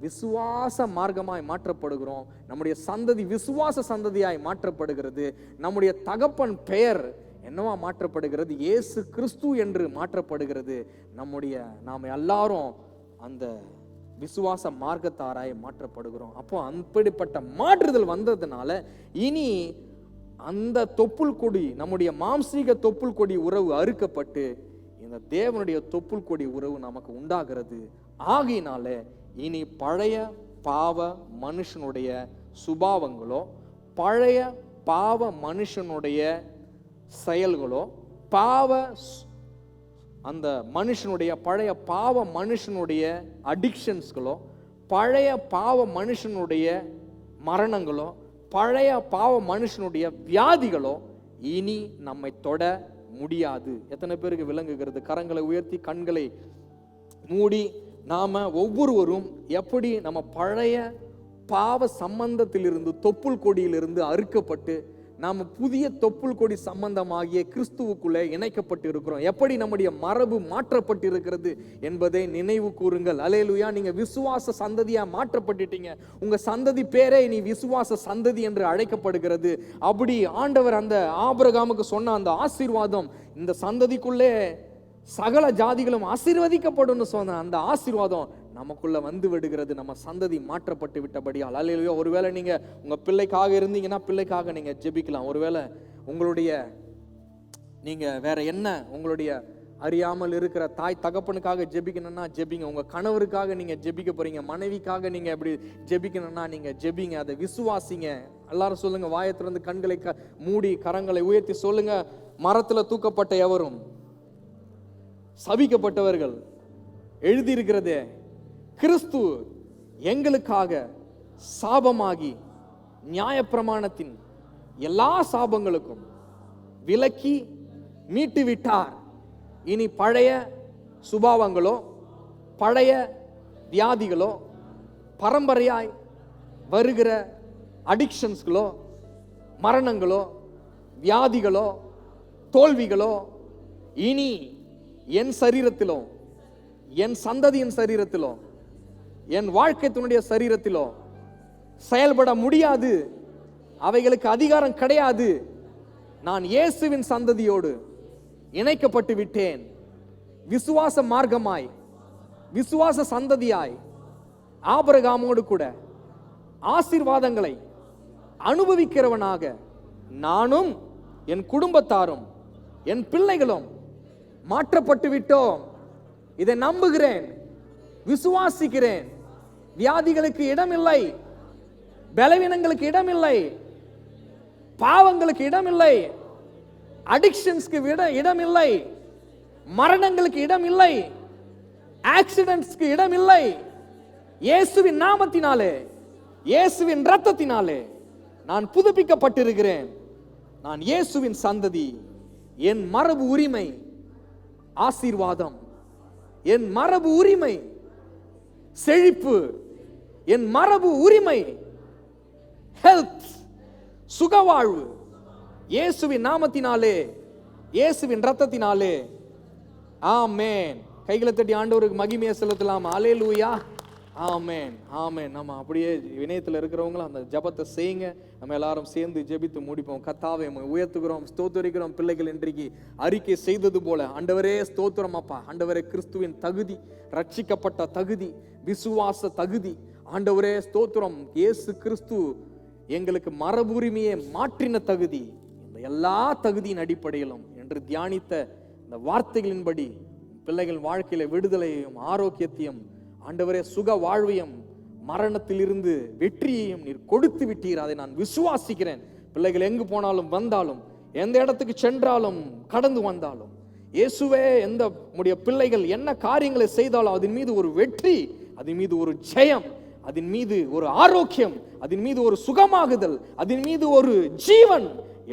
விசுவாச மார்க்கமாய் மாற்றப்படுகிறோம். நம்முடைய சந்ததி விசுவாச சந்ததியாய் மாற்றப்படுகிறது. நம்முடைய தகப்பன் பெயர் என்னவா மாற்றப்படுகிறது? இயேசு கிறிஸ்து என்று மாற்றப்படுகிறது. நாம் எல்லாரும் அந்த விசுவாச மார்க்கத்தாராய் மாற்றப்படுகிறோம். அப்போ அப்படிப்பட்ட மாற்றுதல் வந்ததுனால இனி அந்த தொப்புள் கொடி, நம்முடைய மாம்சீக தொப்புள் கொடி உறவு அறுக்கப்பட்டு இந்த தேவனுடைய தொப்புள் கொடி உறவு நமக்கு உண்டாகிறது. ஆகையினால இனி பழைய பாவ மனுஷனுடைய சுபாவங்களோ, பழைய பாவ மனுஷனுடைய செயல்களோ, அந்த மனுஷனுடைய பழைய பாவ மனுஷனுடைய அடிக்ஷன்ஸ்களோ, பழைய பாவ மனுஷனுடைய மரணங்களோ, பழைய பாவ மனுஷனுடைய வியாதிகளோ இனி நம்மை தொட முடியாது. எத்தனை பேருக்கு விளங்குகிறது? கரங்களை உயர்த்தி கண்களை மூடி நாம ஒவ்வொருவரும் எப்படி நம்ம பழைய பாவ சம்பந்தத்திலிருந்து, தொப்புள் கொடியிலிருந்து அறுக்கப்பட்டு நாம புதிய தொப்புள் கொடி சம்பந்தமாகிய கிறிஸ்துவுக்குள்ளே இணைக்கப்பட்டு இருக்கிறோம், எப்படி நம்முடைய மரபு மாற்றப்பட்டு இருக்கிறது என்பதை நினைவு கூறுங்கள். அல்லேலூயா. நீங்க விசுவாச சந்ததியா மாற்றப்பட்டுட்டீங்க. உங்க சந்ததி பேரே இனி விசுவாச சந்ததி என்று அழைக்கப்படுகிறது. அப்படி ஆண்டவர் அந்த ஆபிரகாமுக்கு சொன்ன அந்த ஆசீர்வாதம், இந்த சந்ததிக்குள்ளே சகல ஜாதிகளும் ஆசீர்வதிக்கப்படும் சொன்ன அந்த ஆசீர்வாதம் நமக்குள்ள வந்து விடுகிறது. நம்ம சந்ததி மாற்றப்பட்டு விட்டபடியால். அல்லேலூயா. ஒருவேளை நீங்க உங்க பிள்ளைக்காக இருந்தீங்கன்னா பிள்ளைக்காக நீங்க ஜெபிக்கலாம். ஒருவேளை நீங்க வேற என்ன உங்களுடைய அறியாமல் இருக்கிற தாய் தகப்பனுக்காக ஜெபிக்கணும்னா ஜெபிங்க. உங்க கணவருக்காக நீங்க ஜெபிக்க போறீங்க, மனைவிக்காக நீங்க எப்படி ஜெபிக்கணும்னா நீங்க ஜெபிங்க. அதை விசுவாசிங்க. எல்லாரும் சொல்லுங்க, வாயை திறந்து கண்களை மூடி கரங்களை உயர்த்தி சொல்லுங்க, மரத்துல தூக்கப்பட்ட எவரும் சபிக்கப்பட்டவர்கள் எழுதியிருக்கிறதே, கிறிஸ்து எங்களுக்காக சாபமாகி நியாயப்பிரமாணத்தின் எல்லா சாபங்களுக்கும் விலக்கி மீட்டு விட்டார். இனி பழைய சுபாவங்களோ, பழைய வியாதிகளோ, பரம்பரையாய் வருகிற அடிக்ஷன்ஸ்களோ, மரணங்களோ, வியாதிகளோ, தோல்விகளோ இனி என் சரீரத்திலோ, என் சந்ததியின் சரீரத்திலோ, என் வாழ்க்கையினுடைய சரீரத்திலோ செயல்பட முடியாது. அவைகளுக்கு அதிகாரம் கிடையாது. நான் இயேசுவின் சந்ததியோடு இணைக்கப்பட்டு விட்டேன். விசுவாச மார்க்கமாய், விசுவாச சந்ததியாய் ஆபிரகாமோடு கூட ஆசீர்வாதங்களை அனுபவிக்கிறவனாக நானும் என் குடும்பத்தாரும் என் பிள்ளைகளும் மாற்றப்பட்டு விட்டோம். இதை நம்புகிறேன், விசுவாசிக்கிறேன். வியாதிகளுக்கு இடமில்லை, பலவீனங்களுக்கு இடமில்லை, பாவங்களுக்கு இடமில்லை, அடிக்ஷன்ஸ்க்கு இடமில்லை, மரணங்களுக்கு இடமில்லை, ஆக்சிடென்ட்ஸ்க்கு இடமில்லை. இயேசுவின் நாமத்தினாலே, இயேசுவின் இரத்தத்தினாலே நான் புதுப்பிக்கப்பட்டிருக்கிறேன். நான் இயேசுவின் சந்ததி. என் மரபு உரிமை ஆசீர்வாதம், என் மரபு உரிமை செழிப்பு, என் மரபு உரிமை ஹெல்த், சுகவாழ்வு. இயேசுவின் நாமத்தினாலே, இயேசுவின் இரத்தத்தினாலே. ஆமென். கைகளை தட்டி ஆண்டவருக்கு மகிமையை செலுத்தலாம். அல்லேலூயா, ஆமென், ஆமென். நம்ம அப்படியே இணையத்தில் இருக்கிறவங்களும் அந்த ஜெபத்தை செய்யுங்க. நம்ம எல்லாரும் சேர்ந்து ஜெபித்து முடிப்போம். கர்த்தாவே உம்மை உயர்த்துகிறோம், ஸ்தோத்திரிக்கிறோம். பிள்ளைகள் இன்றைக்கு அறிக்கை செய்தது போல, ஆண்டவரே ஸ்தோத்திரம் அப்பா. ஆண்டவரே, கிறிஸ்துவின் தகுதி, ரட்சிக்கப்பட்ட தகுதி, விசுவாச தகுதி, ஆண்டவரே ஸ்தோத்திரம். இயேசு கிறிஸ்து எங்களுக்கு மரபுரிமையை மாற்றின தகுதி, இந்த எல்லா தகுதியின் அடிப்படையிலும் என்று தியானித்த இந்த வார்த்தைகளின்படி பிள்ளைகள் வாழ்க்கையில விடுதலையையும் ஆரோக்கியத்தையும், ஆண்டவரே சுக வாழ்வையும், மரணத்திலிருந்து வெற்றியையும் நீர் கொடுத்து விட்டீர். அதை நான் விசுவாசிக்கிறேன். பிள்ளைகள் எங்கு போனாலும் வந்தாலும், எந்த இடத்துக்கு சென்றாலும் கடந்து வந்தாலும், இயேசுவே எந்த உம்முடைய பிள்ளைகள் என்ன காரியங்களை செய்தாலும் அதன் மீது ஒரு வெற்றி, அதன் மீது ஒரு ஜெயம், அதன் மீது ஒரு ஆரோக்கியம், அதன் மீது ஒரு சுகமாகுதல், அதன் மீது ஒரு ஜீவன்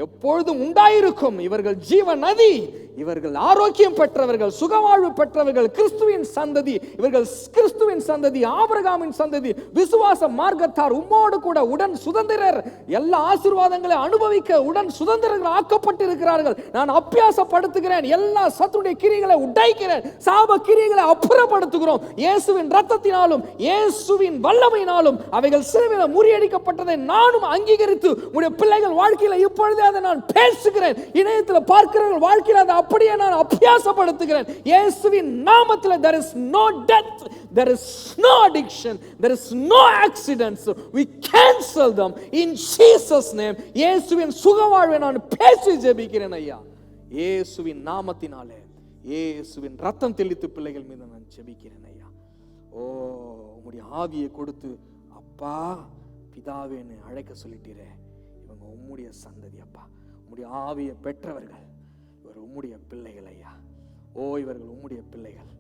எப்பொழுதும் உண்டாயிருக்கும். இவர்கள் ஜீவ நதி, இவர்கள் ஆரோக்கியம் பெற்றவர்கள், சுகவாழ்வு பெற்றவர்கள், கிறிஸ்துவின் சந்ததி. இவர்கள் கிறிஸ்துவின் சந்ததி, ஆபிரகாமின் சந்ததி, விசுவாச மார்க்கத்தார், உம்மோடு கூட உடன் சுதந்திரர். எல்லா ஆசீர்வாதங்களை அனுபவிக்க உடன் சுதந்திரர்கள் ஆக்கப்பட்டிருக்கிறார்கள். நான் அபியாசப்படுத்துகிறேன். எல்லா சத்துடைய கிரியைகளை உடைக்கிறேன். சாப கிரியைகளை அப்புறப்படுத்துகிறோம். இயேசுவின் இரத்தத்தினாலும் இயேசுவின் வல்லமையினாலும் அவைகள் சிலுவையில் முறியடிக்கப்பட்டதை நானும் அங்கீகரித்து உடைய பிள்ளைகள் வாழ்க்கையில இப்பொழுதே அதை நான் பேசுகிறேன். இணையத்தில் பார்க்கிறவர்கள் வாழ்க்கையில் அதை அப்படியே நான் அபியாசப்படுத்துகிறேன். இயேசுவின் நாமத்தில் there is no death, there is no addiction, there is no accidents. We cancel them in Jesus name. இயேசுவின் சுகவாழ்வை நான் பேசி ஜெபிக்கிறேன் ஐயா. இயேசுவின் நாமத்தினாலே, இயேசுவின் ரத்தம் தெளித்து பிள்ளைகள் மீது நான் ஜெபிக்கிறேன் ஐயா. ஓ, உம்முடைய ஆவியை கொடுத்து அப்பா பிதாவேன்னு அழைக்க சொல்லிட்டீரே. இவங்க உம்முடைய சந்ததி அப்பா, உம்முடைய ஆவியை பெற்றவர்கள், இவர் உம்முடைய பிள்ளைகள் ஐயா. ஓ, இவர்கள் உம்முடைய பிள்ளைகள்.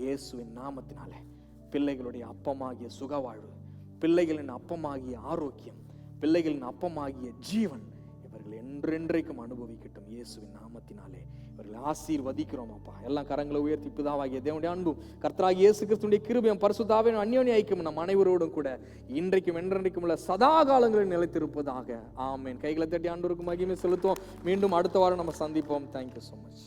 இயேசுவின் நாமத்தினாலே பிள்ளைகளுடைய அப்பமாகிய சுகவாழ்வு, பிள்ளைகளின் அப்பமாகிய ஆரோக்கியம், பிள்ளைகளின் அப்பமாகிய ஜீவன் இவர்கள் என்றென்றைக்கும் அனுபவிக்கட்டும். இயேசுவின் நாமத்தினாலே இவர்களை ஆசீர்வதிக்கிறோம் அப்பா. எல்லாம் கரங்களை உயர்த்தி பிதாவாகிய தேவனுடைய அன்பும் கர்த்தராகிய இயேசு கிறிஸ்துவின் கிருபையும் பரிசுத்த அந்யோன்ய ஐக்கியம் நம் அனைவரோடும் கூட இன்றைக்கும் என்றென்றைக்கும் உள்ள சதா காலங்களில் நிலைத்திருப்பதாக. ஆமென். கைகளை தட்டி ஆண்டவருக்கு மகிமை செலுத்துவோம். மீண்டும் அடுத்த வாரம் நம்ம சந்திப்போம். Thank you so much.